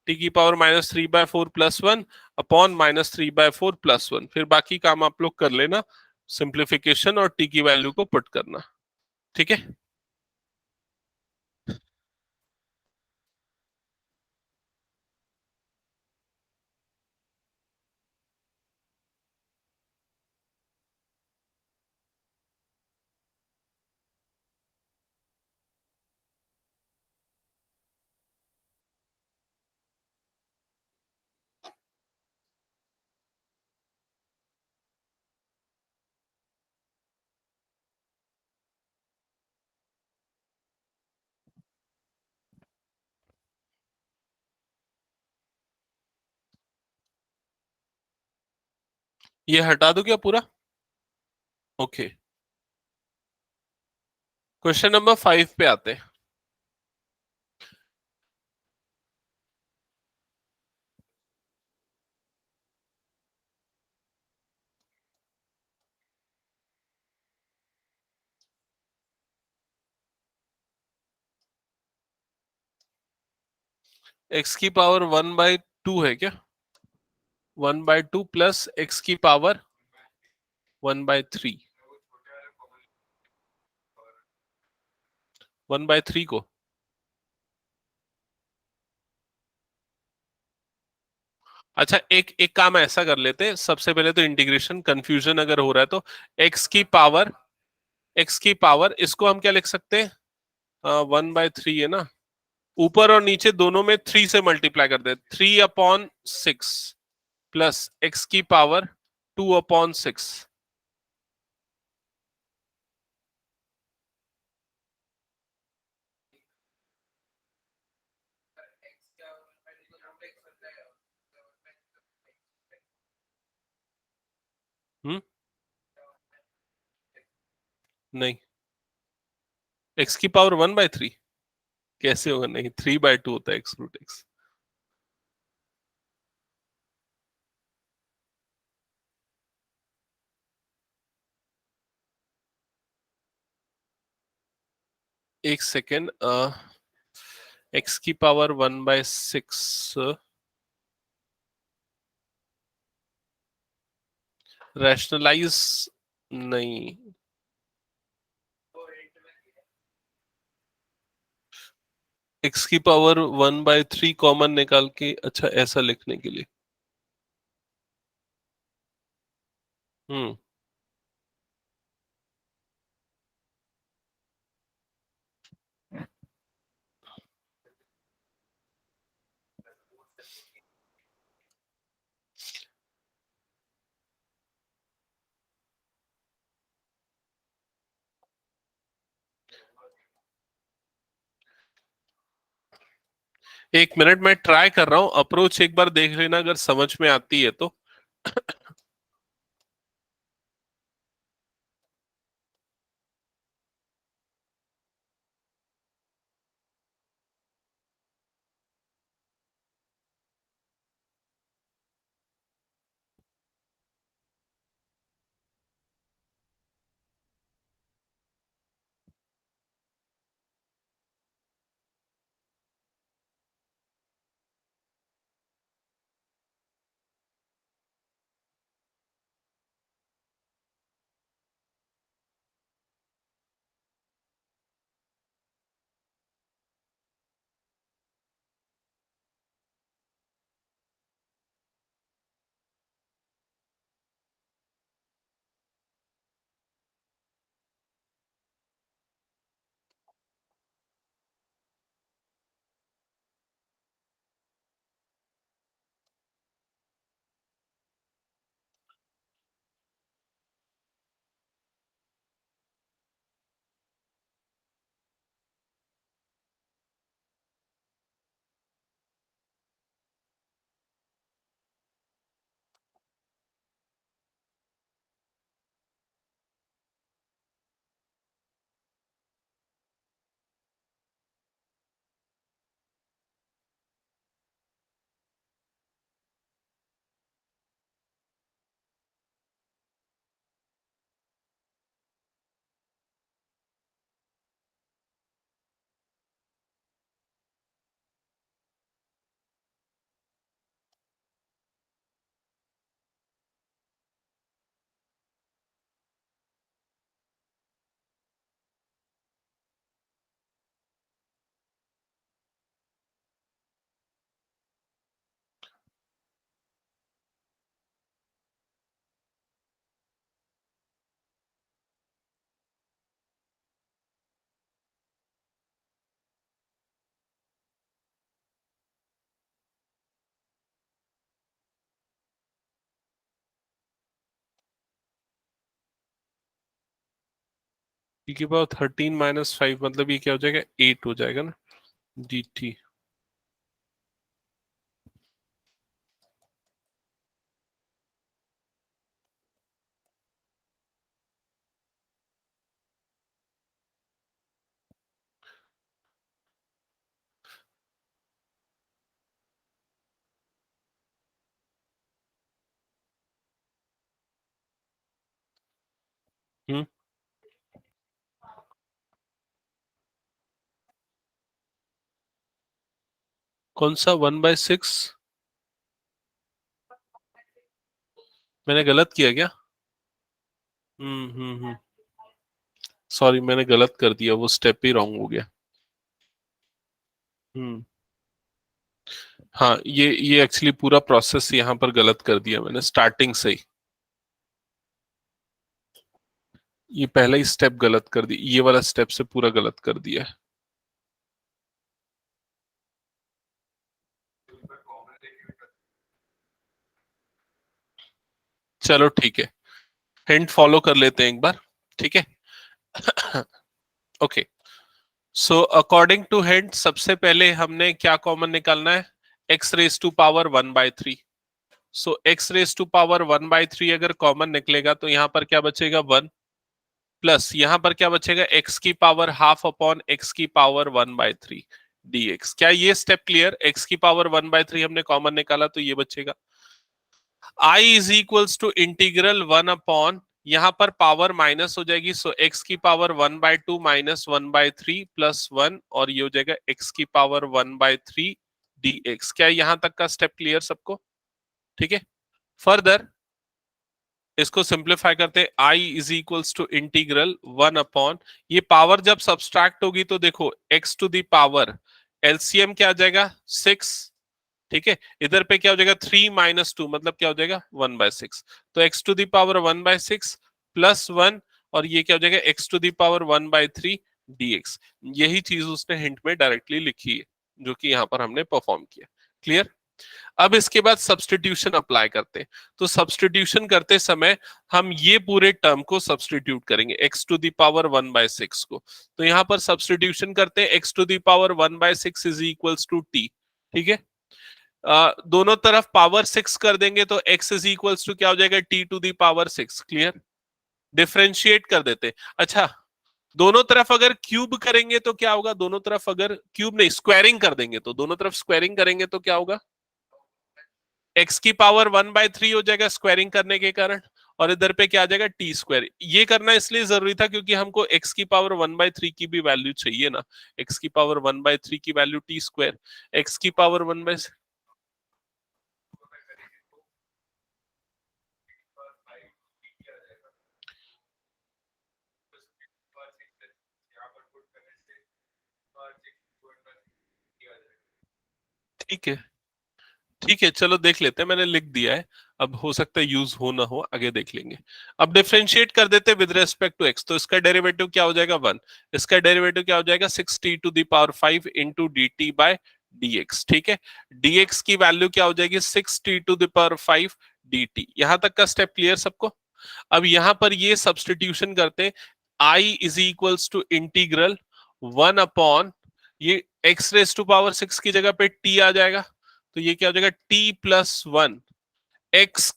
Speaker 1: t⁻³ +1 अपॉन -3/4 +1। फिर बाकी काम आप लोग कर लेना, सिंप्लीफिकेशन और t की वैल्यू को पुट करना। ठीक है, ये हटा दो क्या पूरा? ओके, क्वेश्चन नंबर 5 पे आते हैं। x⁻² 1/2 है क्या? 1/2 प्लस x⁻⁻⁻³ 1/3 को। अच्छा, एक एक काम ऐसा कर लेते हैं, सबसे पहले तो इंटीग्रेशन कंफ्यूजन अगर हो रहा है तो x⁻, इसको हम क्या लिख सकते हैं, 1/3 है ना, ऊपर और नीचे दोनों में 3 से मल्टीप्लाई कर दे, 3/6 प्लस x⁻²/6। नहीं, x⁻³ 1/3 कैसे होगा, नहीं 3/2 होता है x√x। एक सेकेंड, x⁻³ 1/6 रैशनलाइज नहीं, x⁻⁻1/3 कॉमन निकाल के, अच्छा ऐसा लिखने के लिए। हम्म, एक मिनट मैं ट्राई कर रहा हूं, अप्रोच एक बार देख लेना अगर समझ में आती है तो। टी की पावर 13 माइनस 5 मतलब ये क्या हो जाएगा 8 हो जाएगा ना डी टी। हम्म कौन सा 1/6? मैंने गलत किया क्या? हम्म। सॉरी मैंने गलत कर दिया, वो स्टेप ही रॉन्ग हो गया। हम्म हाँ ये एक्चुअली पूरा प्रोसेस यहाँ पर गलत कर दिया मैंने स्टार्टिंग से ही। ये पहला ही स्टेप गलत कर दी, ये वाला स्टेप से पूरा गलत कर दिया है। चलो ठीक है, हिंट फॉलो कर लेते हैं एक बार, ठीक है। Okay, so according to hint सबसे पहले हमने क्या कॉमन निकालना है, x raise to power 1/3। So x raise to power 1/3 अगर कॉमन निकलेगा तो यहाँ पर क्या बचेगा 1, प्लस यहाँ पर क्या बचेगा एक्स की पावर हाफ अपॉन एक्स की पावर 1/3 dx। क्या ये स्टेप क्लियर? एक्स की पावर 1/3 हमने कॉमन निकाला तो ये बचेगा I is equals to integral 1 upon, यहां पर पावर माइनस हो जाएगी, सो x की पावर 1/2 माइनस 1/3 प्लस 1, और ये हो जाएगा x की पावर 1/3 dx। क्या यहां तक का स्टेप क्लियर सबको? ठीक है, फर्दर इसको सिंप्लीफाई करते हैं, I is equals to integral 1 upon, ये पावर जब सब्सट्रैक्ट होगी तो देखो x to the power LCM क्या आ जाएगा 6, ठीक है, इधर पे क्या हो जाएगा 3 माइनस 2 मतलब क्या हो जाएगा 1/6, तो x to the power 1/6 plus 1, और ये क्या हो जाएगा x to the power 1/3 dx। यही चीज उसने हिंट में डायरेक्टली लिखी है जो कि यहाँ पर हमने परफॉर्म किया। क्लियर? अब इसके बाद सब्सटीट्यूशन अप्लाई करते हैं, तो सब्सटीट्यूशन करते समय हम ये पूरे टर्म को सब्सटीट्यूट करेंगे x टू द पावर 1/6 को, तो यहाँ पर सब्सटीट्यूशन करते हैं x to the power 1/6 is equals to t, ठीक है। दोनों तरफ पावर 6 कर देंगे तो x इज इक्वल्स टू क्या हो जाएगा t to the power 6। Clear? Differentiate कर देते हैं। अच्छा, दोनों तरफ अगर क्यूब करेंगे तो क्या होगा, दोनों तरफ अगर क्यूब नहीं स्क्वायरिंग कर देंगे तो दोनों तरफ स्क्वायरिंग करेंगे तो क्या होगा, x की पावर 1/3 हो जाएगा स्क्वायरिंग करने के कारण, और इधर पे क्या आ जाएगा टी स्क्वायर। ये करना इसलिए जरूरी था क्योंकि हमको x की पावर 1/3 की भी वैल्यू चाहिए ना, x की पावर 1/3 की वैल्यू टी स्क्वायर, x की पावर 1 ठीक है, ठीक है, चलो देख लेते हैं, मैंने लिख दिया है, अब हो सकता है यूज हो ना हो, आगे देख लेंगे। अब डिफरेंशिएट कर देते हैं विद रेस्पेक्ट टू एक्स, तो इसका डेरिवेटिव क्या हो जाएगा 1, इसका डेरिवेटिव क्या हो जाएगा 6t to the power 5 into d T by dx, ठीक है। dx की वैल्यू क्या हो जाएगी 6t to the power 5 dt। यहां तक का स्टेप क्लियर सबको? अब यहां पर ये सब्सटीट्यूशन करते हैं, I is equals to integral 1 upon, ये x रेस टू पावर 6 की जगह पे t आ जाएगा, तो ये क्या हो जाएगा t plus 1, x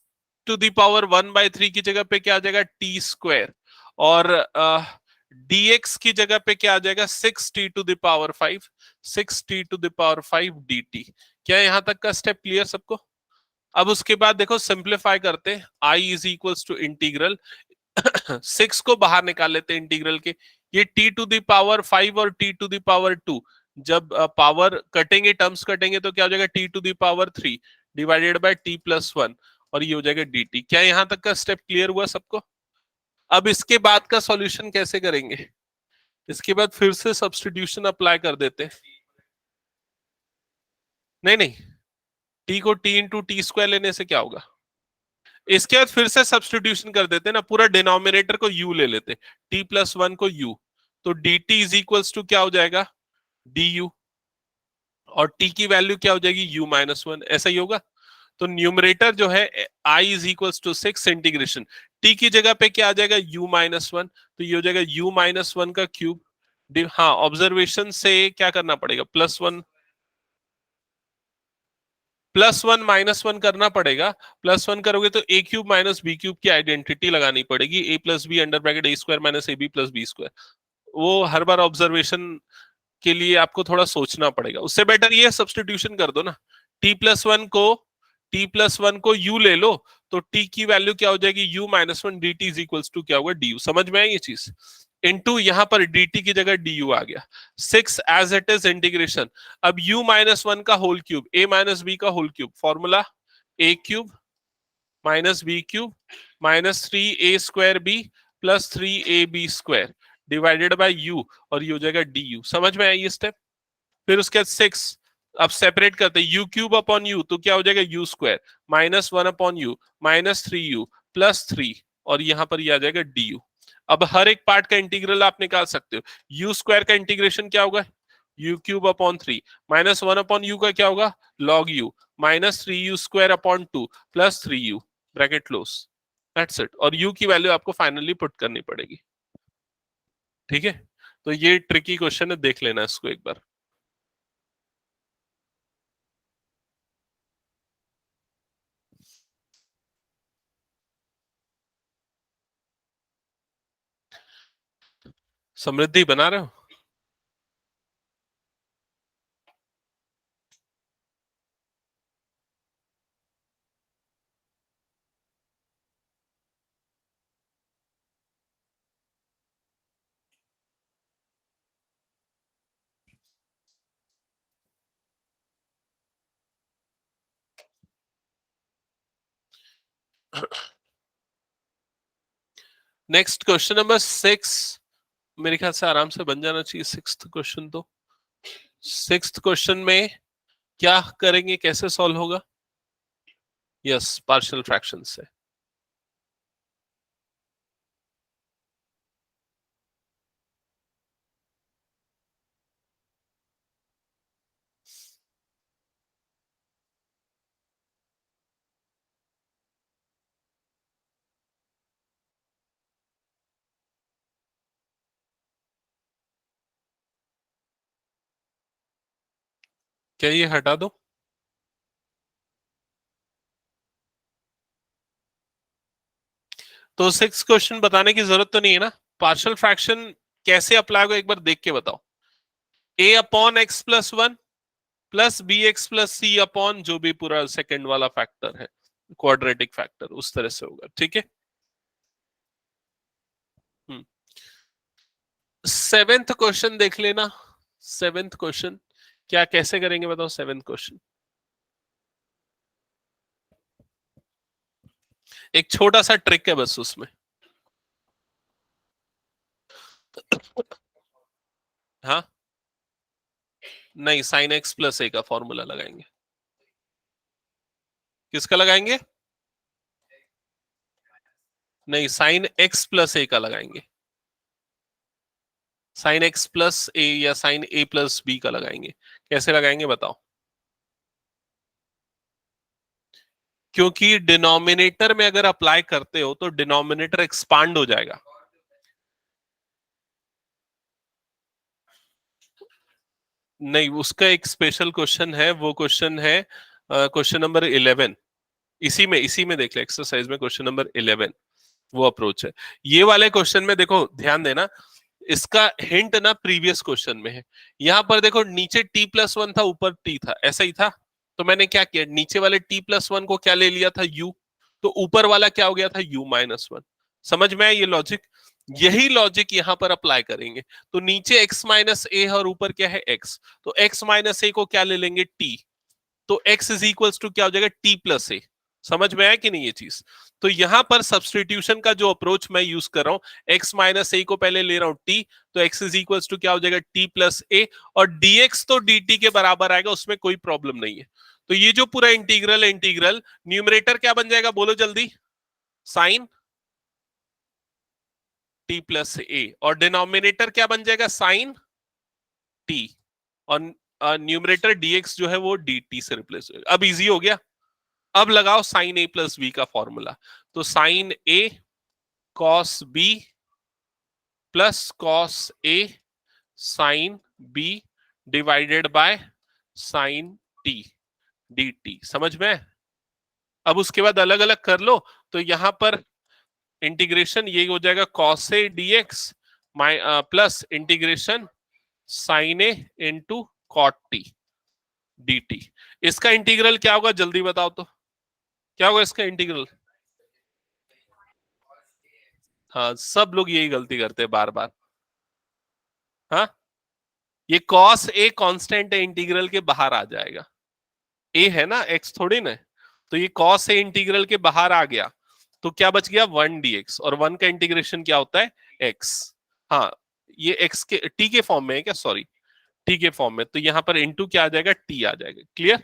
Speaker 1: to the power 1/3 की जगह पे क्या आ जाएगा t स्क्वायर, और dx की जगह पे क्या आ जाएगा 6t to the power 5, 6t to the power 5 dt। क्या यहां तक का स्टेप क्लियर सबको? अब उसके बाद देखो सिंप्लीफाई करते हैं, I is equals to integral 6 को बाहर निकाल लेते हैं इंटीग्रल के, ये t टू द पावर 5 और t टू द पावर 2, जब पावर कटेंगे टर्म्स कटेंगे तो क्या हो जाएगा t to the power 3 divided by t plus 1, और ये हो जाएगा dt। क्या यहां तक का स्टेप क्लियर हुआ सबको? अब इसके बाद का सॉल्यूशन कैसे करेंगे, इसके बाद फिर से सब्सटीट्यूशन अप्लाई कर देते हैं। नहीं नहीं, t को t इंटू टी स्क्वायर लेने से क्या होगा, इसके बाद फिर से सब्सटीट्यूशन कर देते हैं ना, पूरा डिनोमिनेटर को u ले लेते, t प्लस 1 को u, तो dt इज इक्वल्स टू क्या हो जाएगा du, और t की वैल्यू क्या हो जाएगी u-1, ऐसा ही होगा। तो न्यूमरेटर जो है i is equals to 6 integration t की जगह पे क्या आ जाएगा u माइनस वन, तो ये हो जाएगा u माइनस वन का क्यूब। हाँ, ऑब्जर्वेशन से क्या करना पड़ेगा, प्लस वन माइनस वन करना पड़ेगा। प्लस वन करोगे तो A cube minus B cube की आइडेंटिटी लगानी पड़ेगी, A plus B under bracket A square minus A B plus B square. वो हर बार ऑब्जर्वेशन के लिए आपको थोड़ा सोचना पड़ेगा, उससे बेटर ये सब्स्टिट्यूशन कर दो ना। t प्लस वन को u ले लो, तो t की वैल्यू क्या हो जाएगी, u minus one d t is equals to क्या होगा du। समझ में आई ये चीज, इनटू यहां पर dt की जगह du आ गया। 6 एज इट इज इंटीग्रेशन। अब u माइनस वन का whole cube, a minus B का whole cube, formula a cube minus B cube minus 3a² b plus 3ab square divided by u, और ये हो जाएगा du। समझ में आई ये स्टेप। फिर उसके बाद 6, अब सेपरेट करते हैं, u क्यूब अपॉन u, तो क्या हो जाएगा u square minus 1 upon u minus 3u plus 3, और यहां पर ये आ जाएगा du। अब हर एक पार्ट का इंटीग्रल आप निकाल सकते हो। u स्क्वायर का इंटीग्रेशन क्या होगा, u cube upon 3 minus 1 upon u का क्या होगा log u minus 3u square upon 2 plus 3u bracket close, that's it. और u की वैल्यू आपको फाइनली पुट करनी पड़ेगी, ठीक है। तो ये ट्रिकी क्वेश्चन है, देख लेना इसको एक बार। समृद्धि बना रहे हो? नेक्स्ट क्वेश्चन नंबर 6, मेरे ख्याल से आराम से बन जाना चाहिए सिक्स्थ क्वेश्चन। तो सिक्स्थ क्वेश्चन में क्या करेंगे, कैसे सॉल्व होगा? यस, पार्शियल फ्रैक्शन से। क्या ये हटा दो? तो सिक्स क्वेश्चन बताने की जरूरत तो नहीं है ना। पार्शियल फ्रैक्शन कैसे अप्लाई होगा एक बार देख के बताओ। a upon x plus one plus b x plus C upon जो भी पूरा सेकंड वाला फैक्टर है, क्वाड्रेटिक फैक्टर, उस तरह से होगा, ठीक है। सेवेंथ क्वेश्चन देख लेना। सेवेंथ क्वेश्चन क्या कैसे करेंगे बताओ। सेवेंथ क्वेश्चन एक छोटा सा ट्रिक है बस उसमें। हाँ, नहीं, साइन एक्स प्लस ए का फॉर्मूला लगाएंगे। किसका लगाएंगे? नहीं, साइन एक्स प्लस ए का लगाएंगे। साइन एक्स प्लस ए या साइन ए प्लस बी का लगाएंगे। कैसे लगाएंगे बताओ। क्योंकि डिनोमिनेटर में अगर अप्लाई करते हो तो डिनोमिनेटर एक्सपांड हो जाएगा। नहीं, उसका एक स्पेशल क्वेश्चन है, वो क्वेश्चन है क्वेश्चन नंबर 11। इसी में देख ले, एक्सरसाइज में क्वेश्चन नंबर 11 वो अप्रोच है। ये वाले क्वेश्चन में देखो ध्यान देना, इसका हिंट ना प्रीवियस क्वेश्चन में है। यहां पर देखो नीचे t प्लस वन था, ऊपर t था, ऐसा ही था। तो मैंने क्या किया, नीचे वाले t प्लस वन को क्या ले लिया था u, तो ऊपर वाला क्या हो गया था u माइनस वन। समझ में आया ये लॉजिक? यही लॉजिक यहां पर अप्लाई करेंगे। तो नीचे x माइनस ए है और ऊपर क्या है x, तो x माइनस ए को क्या ले लेंगे t, तो x इज इक्वल्स टू क्या हो जाएगा t प्लस ए। समझ में आया कि नहीं ये चीज? तो यहां पर सब्सटीट्यूशन का जो अप्रोच मैं यूज कर रहा हूं, x माइनस ए को पहले ले रहा हूं t, तो x इज इक्वल्स टू क्या हो जाएगा t प्लस ए, और dx तो dt के बराबर आएगा, उसमें कोई प्रॉब्लम नहीं है। तो ये जो पूरा इंटीग्रल है, इंटीग्रल न्यूमरेटर क्या बन जाएगा बोलो जल्दी, साइन t प्लस ए, और डिनोमिनेटर क्या बन जाएगा, साइन t, और न्यूमरेटर dx जो है वो dt से रिप्लेस हो जाएगा। अब इजी हो गया। अब लगाओ साइन ए प्लस बी का फॉर्मूला, तो sine a cos b plus cos a sine b divided by sine t D t. समझ में? अब उसके बाद अलग अलग कर लो, तो यहां पर इंटीग्रेशन ये हो जाएगा cos A D X plus integration sine A into cot T D T. इसका इंटीग्रल क्या होगा जल्दी बताओ तो, क्या होगा इसका इंटीग्रल? हाँ, सब लोग यही गलती करते हैं बार बार। हाँ, ये कॉस ए कांस्टेंट है, इंटीग्रल के बाहर आ जाएगा। ए है ना, एक्स थोड़ी ना, तो ये कॉस ए इंटीग्रल के बाहर आ गया, तो क्या बच गया 1 dx, और 1 का इंटीग्रेशन क्या होता है x। हाँ, ये x के t के फॉर्म में है क्या? सॉरी, t के फॉर्म में, तो यहां पर इंटू क्या आ जाएगा, t आ जाएगा। क्लियर?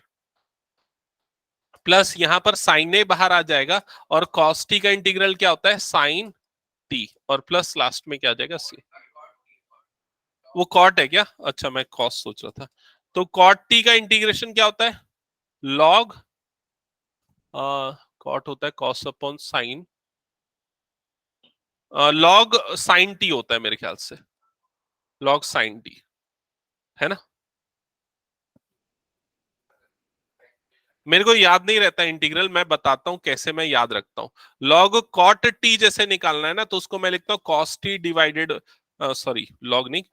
Speaker 1: प्लस यहां पर साइन ए बाहर आ जाएगा, और कॉस टी का इंटीग्रल क्या होता है साइन टी, और प्लस लास्ट में क्या आ जाएगा सी। वो कॉट है क्या? अच्छा, मैं कॉस सोच रहा था। तो कॉट टी का इंटीग्रेशन क्या होता है लॉग, कॉट होता है cos upon sine, log sign T होता है मेरे ख्याल से, लॉग साइन टी, है ना? मेरे को याद नहीं रहता इंटीग्रल, मैं बताता हूं कैसे मैं याद रखता हूं। लॉग कॉट टी जैसे निकालना है ना, तो उसको मैं लिखता हूं cos T divided, sorry log नहीं,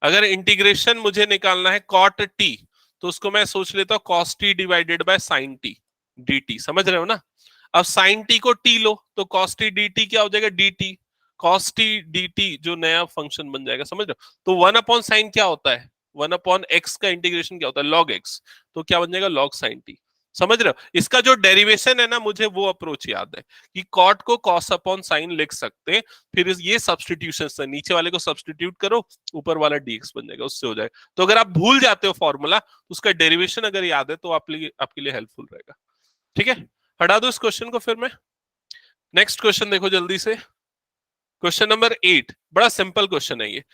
Speaker 1: अगर इंटीग्रेशन मुझे निकालना है कॉट टी, तो उसको मैं सोच लेता हूं cos T divided by sine t D t. समझ रहे हो ना? अब साइन टी को टी लो, तो कॉस टी डी टी क्या हो जाएगा D T, cos T D T जो नया फंक्शन बन जाएगा। समझ रहे हो? तो 1 अपॉन साइन क्या होता है, 1 अपॉन एक्स का इंटीग्रेशन क्या होता है लॉग एक्स, तो क्या बन जाएगा लॉग साइन टी। समझ रहे हो? इसका जो डेरिवेशन है ना, मुझे वो अप्रोच याद है कि कॉट को कॉस अपॉन साइन लिख सकते हैं, फिर ये सब्सटीट्यूशन से नीचे वाले को सब्सटीट्यूट करो, ऊपर वाला डीएक्स बन जाएगा, उससे हो जाएगा। तो अगर आप भूल जाते हो फॉर्मूला, उसका डेरिवेशन अगर याद है तो आपके लिए हेल्पफुल रहेगा। ठीक है, हटा दो इस क्वेश्चन को फिर मैं। नेक्स्ट क्वेश्चन देखो जल्दी से, क्वेश्चन नंबर 8, बड़ा सिंपल क्वेश्चन है ये।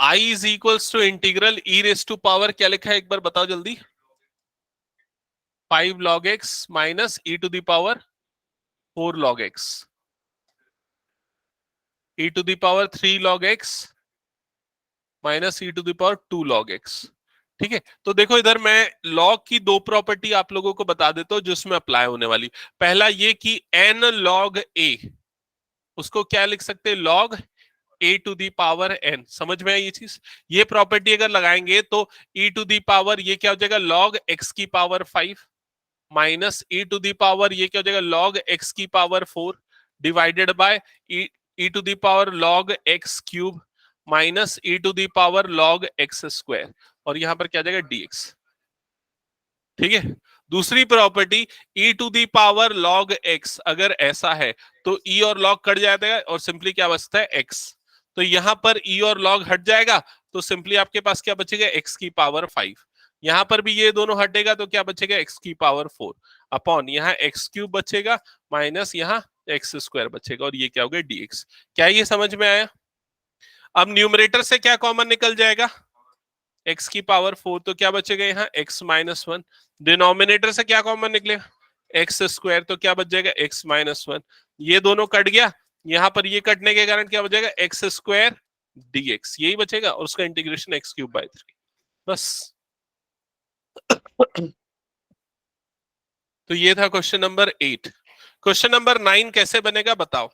Speaker 1: I is equals to integral E raise to power क्या लिखा है एक बार बताओ जल्दी, 5 log x minus e to the power 4 log x, e to the power 3 log x minus e to the power 2 log x। ठीक है, तो देखो इधर मैं लॉग की दो प्रॉपर्टी आप लोगों को बता देता हूं जो इसमें अप्लाई होने वाली। पहला ये कि n log a, उसको क्या लिख सकते हैं log a to the power n. समझ में आई ये चीज? ये प्रॉपर्टी अगर लगाएंगे तो ई टू दी पावर ये क्या हो जाएगा लॉग एक्स की power 5 minus e to the power ये क्या हो जाएगा लॉग एक्स की power 4 divided by e to the power log x cube minus e to the power log x square, और यहां पर क्या आ जाएगा डीएक्स। ठीक है, दूसरी property e to the power log x, अगर ऐसा है तो ई और लॉग कट जाता है और सिंपली क्या बचता है एक्स, तो यहां पर ई और लॉग हट जाएगा, तो सिंपली आपके पास क्या बचेगा एक्स की पावर 5। यहां पर भी ये दोनों हटेगा तो क्या बचेगा एक्स की पावर 4 अपॉन यहाँ एक्स क्यूब बचेगा माइनस यहाँ एक्स स्क्वायर बचेगा, और ये क्या हो गया डीएक्स। क्या ये समझ में आया? अब न्यूमरेटर से क्या कॉमन निकल जाएगा एक्स की पावर 4, तो क्या बचेगा यहाँ एक्स माइनस 1। डिनोमिनेटर से क्या कॉमन निकलेगा एक्स स्क्वायर, तो क्या बच जाएगा एक्स माइनस 1। ये दोनों कट गया, यहां पर ये कटने के कारण क्या बचेगा एक्स स्क्वायर डीएक्स, यही बचेगा, और उसका इंटीग्रेशन एक्स क्यूब बाय 3 बस। तो ये था क्वेश्चन नंबर 8। क्वेश्चन नंबर 9 कैसे बनेगा बताओ।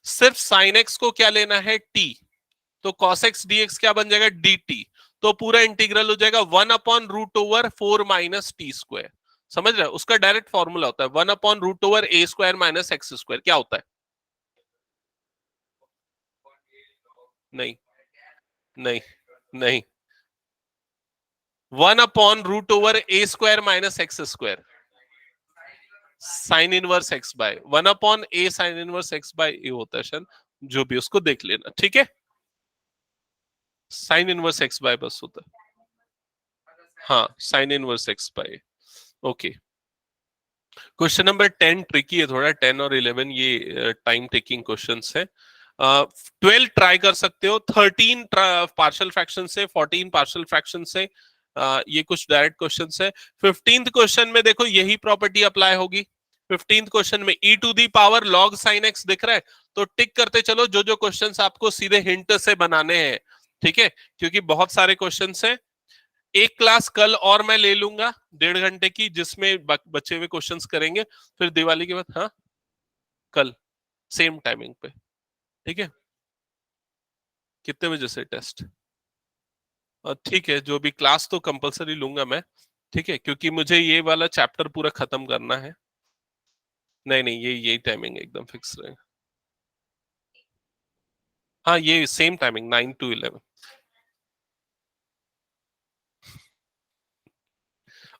Speaker 1: सिर्फ साइन एक्स को क्या लेना है टी, तो cos x dx क्या बन जाएगा dt, तो पूरा इंटीग्रल हो जाएगा 1 upon root over 4 minus T square. समझ रहे हो? उसका डायरेक्ट फॉर्मूला होता है 1 upon root over A square minus x square. क्या होता है? नहीं नहीं नहीं, 1 upon root over A square minus x square, sine inverse x by 1 upon A sine inverse x by A होता है शायद, जो भी उसको देख लेना। ठीक है, साइन इनवर्स एक्स बाय बस होता है, हाँ sine inverse x by. Okay, question number 10 tricky है थोड़ा, 10 और 11 ये टाइम टेकिंग क्वेश्चंस है। 12 ट्राई कर सकते हो, 13 पार्शियल फ्रैक्शन से, 14 पार्शियल फ्रैक्शन से। ये कुछ डायरेक्ट क्वेश्चन है। 15th क्वेश्चन में देखो यही प्रॉपर्टी अप्लाई होगी। 15th क्वेश्चन में e to the power log sin x दिख रहा है, तो टिक करते चलो जो जो क्वेश्चंस आपको सीधे हिंट से बनाने हैं, ठीक है, क्योंकि बहुत सारे क्वेश्चंस हैं। एक क्लास कल और मैं ले लूंगा 1.5 घंटे की, जिसमें बचे हुए क्वेश्चंस करेंगे, फिर दिवाली के बाद, हाँ कल सेम टाइमिंग पे, ठीक है। कितने बजे से टेस्ट? ठीक है, जो भी क्लास तो कंपलसरी लूंगा मैं, ठीक है, क्योंकि मुझे ये वाला चैप्टर पूरा खत्म करना है। नहीं नहीं, यही टाइमिंग एकदम फिक्स रहेगा। हाँ, ये सेम टाइमिंग 9 to 11।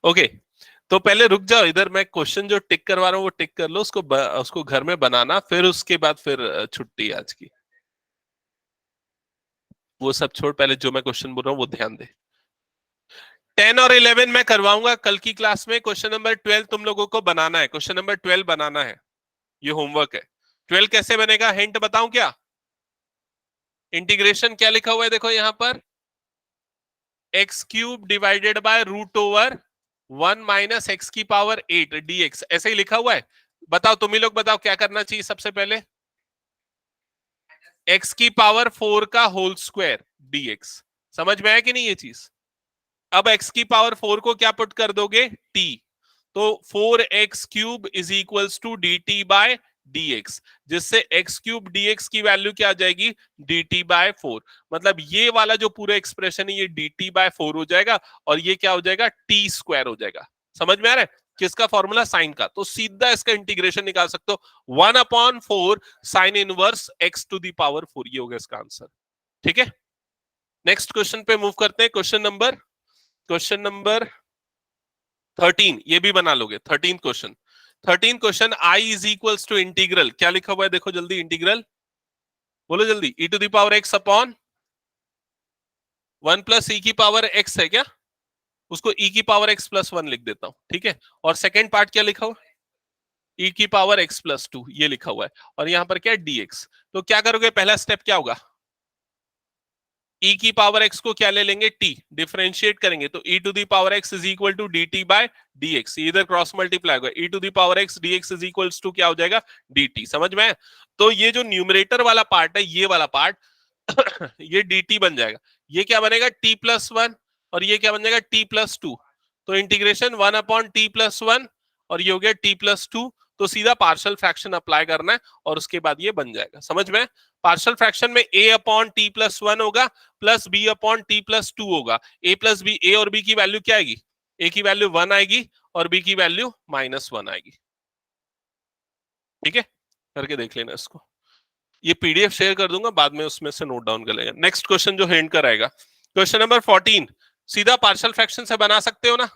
Speaker 1: ओके, तो पहले रुक जाओ इधर, मैं क्वेश्चन जो टिक करवा रहा हूँ वो टिक कर लो, उसको घर में बनाना, फिर उसके बाद फिर छुट्टी आज की। वो सब छोड़, पहले जो मैं क्वेश्चन बोल रहा हूँ वो ध्यान दे। 10 और 11 मैं करवाऊंगा कल की क्लास में। क्वेश्चन नंबर 12 तुम लोगों को बनाना है, क्वेश्चन नंबर 12 बनाना है, ये होमवर्क है। 12 कैसे बनेगा, हिंट बताऊं क्या? इंटीग्रेशन क्या लिखा हुआ है देखो यहां पर, x cube divided by root over 1 minus x की पावर 8 dx, ऐसे ही लिखा हुआ है। बताओ, तुम ही लोग बताओ क्या करना चाहिए सबसे पहले। एक्स की पावर 4 का होल स्क्वायर dx, समझ में आया कि नहीं ये चीज? अब x की पावर 4 को क्या पुट कर दोगे, t, तो 4x cube is equals to dt by dx, जिससे x क्यूब dx की वैल्यू क्या आ जाएगी, dt बाय 4। मतलब ये वाला जो पूरा एक्सप्रेशन है ये dt बाय 4 हो जाएगा, और ये क्या हो जाएगा, t स्क्वायर हो जाएगा। समझ में आ रहा है? किसका फॉर्मूला, साइन का, तो सीधा इसका इंटीग्रेशन निकाल सकते हो, 1/4 sine inverse x to the power 4, ये होगा इसका आंसर, ठीक है। नेक्स्ट क्वेश्चन पे मूव करते हैं। क्वेश्चन नंबर 13, ये भी बना लोगे। 13 question, i is equals to integral, क्या लिखा हुआ है देखो जल्दी, इंटीग्रल बोलो जल्दी, e to the power x upon 1 plus e की पावर x है क्या, उसको e की पावर x प्लस 1 लिख देता हूं, ठीक है। और सेकेंड पार्ट क्या लिखा हुआ, e की पावर x प्लस 2, ये लिखा हुआ है, और यहां पर क्या है, dx। तो क्या करोगे, पहला स्टेप क्या होगा, e की पावर x को क्या ले लेंगे, t, डिफरेंशिएट करेंगे, तो e to the power x is equal to dt by dx, इधर क्रॉस मल्टीप्लाई होगा, e to the power x dx is equal to क्या हो जाएगा, dt। समझ में? तो ये जो न्यूमरेटर वाला पार्ट है, ये वाला पार्ट ये dt बन जाएगा, ये क्या बनेगा, t प्लस 1, और ये क्या बन जाएगा, t प्लस 2। तो इंटीग्रेशन 1/t+1, और ये हो गया t प्लस 2। तो सीधा पार्शियल फ्रैक्शन अप्लाई करना है, और उसके बाद ये बन जाएगा। समझ में? पार्शियल फ्रैक्शन में a/t+1 होगा प्लस b/t+2 होगा। a प्लस बी, a और b की वैल्यू क्या आएगी, a की वैल्यू 1 आएगी और b की वैल्यू -1 आएगी, ठीक है। करके देख लेना इसको, ये पीडीएफ शेयर कर दूंगा, बाद में उसमें से नोट डाउन कर लेगा। नेक्स्ट क्वेश्चन जो हिंट कराएगा, क्वेश्चन नंबर 14, सीधा पार्शियल फ्रैक्शन से बना सकते हो ना,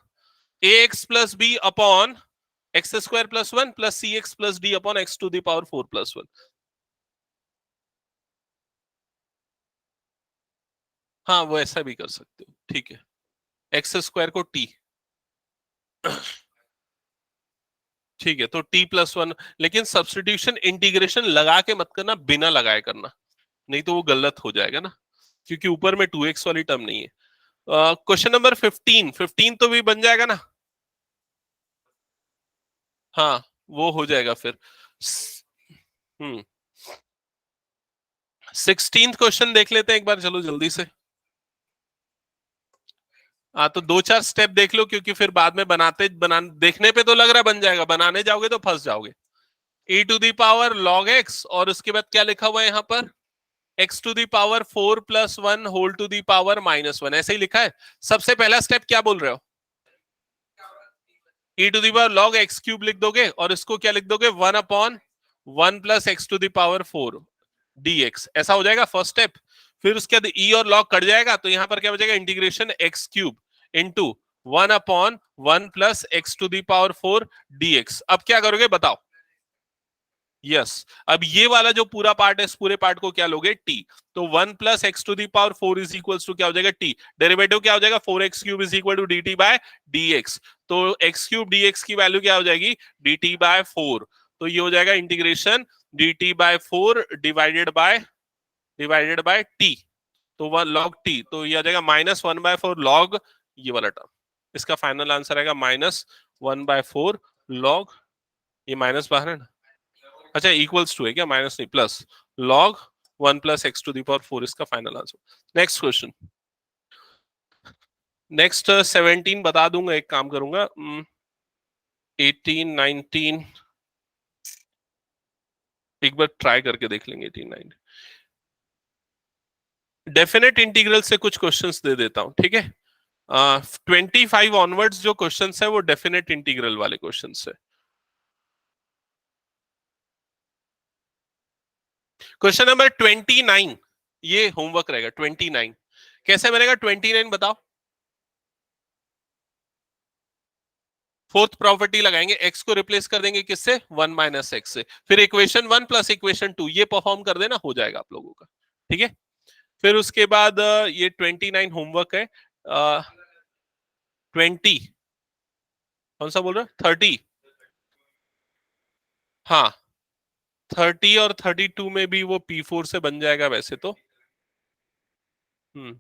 Speaker 1: ax plus B upon x square plus 1 plus c x plus d upon x to the power 4 plus 1। हाँ, वो ऐसा भी कर सकते हो, ठीक है, एक्स स्क्वायर को टी, ठीक है, तो t प्लस 1, लेकिन सब्सटीट्यूशन इंटीग्रेशन लगा के मत करना, बिना लगाए करना, नहीं तो वो गलत हो जाएगा ना, क्योंकि ऊपर में 2x वाली टर्म नहीं है। क्वेश्चन नंबर 15 तो भी बन जाएगा ना, हाँ वो हो जाएगा फिर। 16th क्वेश्चन देख लेते हैं एक बार, चलो जल्दी से। हाँ, तो 2-4 स्टेप देख लो, क्योंकि फिर बाद में देखने पे तो लग रहा है बन जाएगा, बनाने जाओगे तो फंस जाओगे। e to the power log x, और उसके बाद क्या लिखा हुआ है यहाँ पर, x to the power 4 plus 1 whole to the power -1, ऐसे ही लिखा है। सबसे पहला स्टेप क्या बोल रहे हो, e to the power log x cube लिख दोगे, और इसको क्या लिख दोगे, 1/1 plus x to the power 4 dx, ऐसा हो जाएगा फर्स्ट स्टेप। फिर उसके बाद e और log कट जाएगा, तो यहां पर क्या बचेगा, integration x cube into 1/1 plus x to the power 4 dx। अब क्या करोगे बताओ, यस अब ये वाला जो पूरा पार्ट है, इस पूरे पार्ट को क्या लोगे, t, तो 1 plus x to the power 4 is equal to क्या हो जाएगा, t, डेरिवेटिव क्या हो जाएगा, 4x cube is equal to dt by dx, तो x क्यूब dx की वैल्यू क्या हो जाएगी, dt बाय 4, तो ये हो जाएगा integration dt by 4 divided by t, तो वह log t, तो ये आ जाएगा -1/4 log ये वाला टर्म। इसका फाइनल आंसर आएगा -1/4 log, ये माइनस बाहर है ना, अच्छा इक्वल्स टू है क्या, माइनस नहीं प्लस, log 1 + x⁴ इसका final answer. Next question, next 17 बता दूंगा, एक काम करूंगा 18 19 एक बार ट्राई करके देख लेंगे 18 19। डेफिनेट इंटीग्रल से कुछ क्वेश्चंस दे देता हूं, ठीक है। 25 ऑनवर्ड्स जो क्वेश्चंस है वो डेफिनेट इंटीग्रल वाले क्वेश्चंस है। क्वेश्चन नंबर 29, ये होमवर्क रहेगा। 29 कैसे बनेगा, 29 बताओ। फोर्थ प्रॉपर्टी लगाएंगे, x को रिप्लेस कर देंगे किससे, 1 - x से, फिर इक्वेशन 1 + इक्वेशन 2 ये परफॉर्म कर देना, हो जाएगा आप लोगों का, ठीक है। फिर उसके बाद ये 29 होमवर्क है। 20 कौन सा बोल रहा है, 30, हाँ 30 और 32 में भी वो P4 से बन जाएगा वैसे तो। हम्म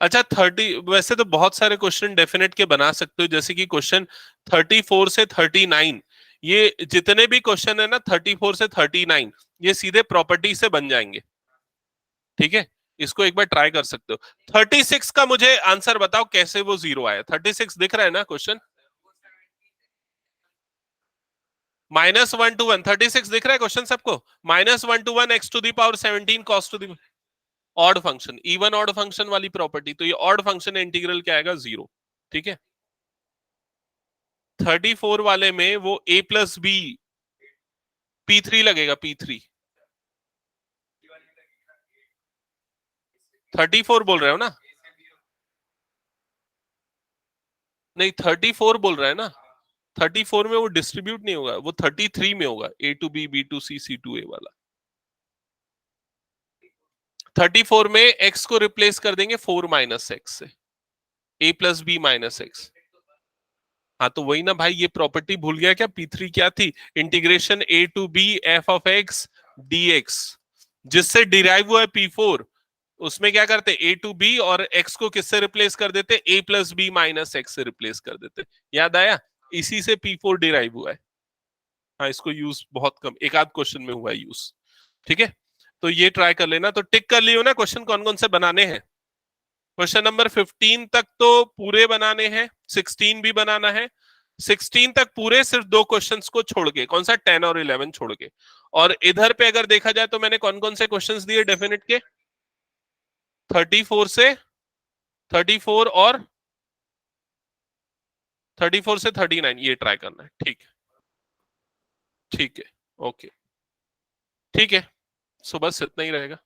Speaker 1: अच्छा 30, वैसे तो बहुत सारे क्वेश्चन डेफिनेट के बना सकते हो, जैसे कि क्वेश्चन 34 से 39, ये जितने भी क्वेश्चन है ना 34 से 39 ये सीधे प्रॉपर्टी से बन जाएंगे, ठीक है। इसको एक बार ट्राई कर सकते हो। 36 का मुझे आंसर बताओ कैसे वो 0 आया, 36 दिख रहा है ना क्वेश्चन, -1 to 1, 36 दिख रहा है क्वेश्चन सबको, -1 to 1 x⁴ cos to the odd function, even odd function वाली प्रॉपर्टी, तो ये ऑड फंक्शन इंटीग्रल क्या आएगा, 0, ठीक है। 34 वाले में वो a + b P3 लगेगा, P3। 34 बोल रहे हो ना, नहीं 34 बोल रहा है ना, 34 में वो डिस्ट्रीब्यूट नहीं होगा, वो 33 में होगा, a to b, b to c, c to a वाला। 34 में x को रिप्लेस कर देंगे 4 - x से, a + b - x। हाँ तो वही ना भाई, ये प्रॉपर्टी भूल गया क्या, P3 क्या थी, integration a to b f(x) dx, जिससे डिराइव हुआ है P4, उसमें क्या करते a to b और x को किससे रिप्लेस कर देते, a + b - x से रिप्लेस कर देते, याद आया, इसी से P4 डिराइव हुआ है। हाँ इसको यूज बहुत कम, एक आध क्वेश्चन में हुआ है यूज, ठीक है। तो ये ट्राई कर लेना, तो टिक कर लियो ना क्वेश्चन कौन कौन से बनाने हैं। क्वेश्चन नंबर 15 तक तो पूरे बनाने हैं, 16 भी बनाना है, 16 तक पूरे सिर्फ 2 क्वेश्चंस को छोड़ के, कौन सा 10 और 11 छोड़ के। और इधर पे अगर देखा जाए तो मैंने कौन कौन से क्वेश्चंस दिए डेफिनेट के, 34 से 34 और 34 से 39 ये ट्राई करना है, ठीक है, ठीक है, ओके, ठीक है। सो बस इतना ही रहेगा।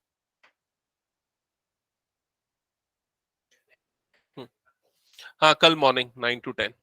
Speaker 1: हाँ कल मॉर्निंग 9 to 10।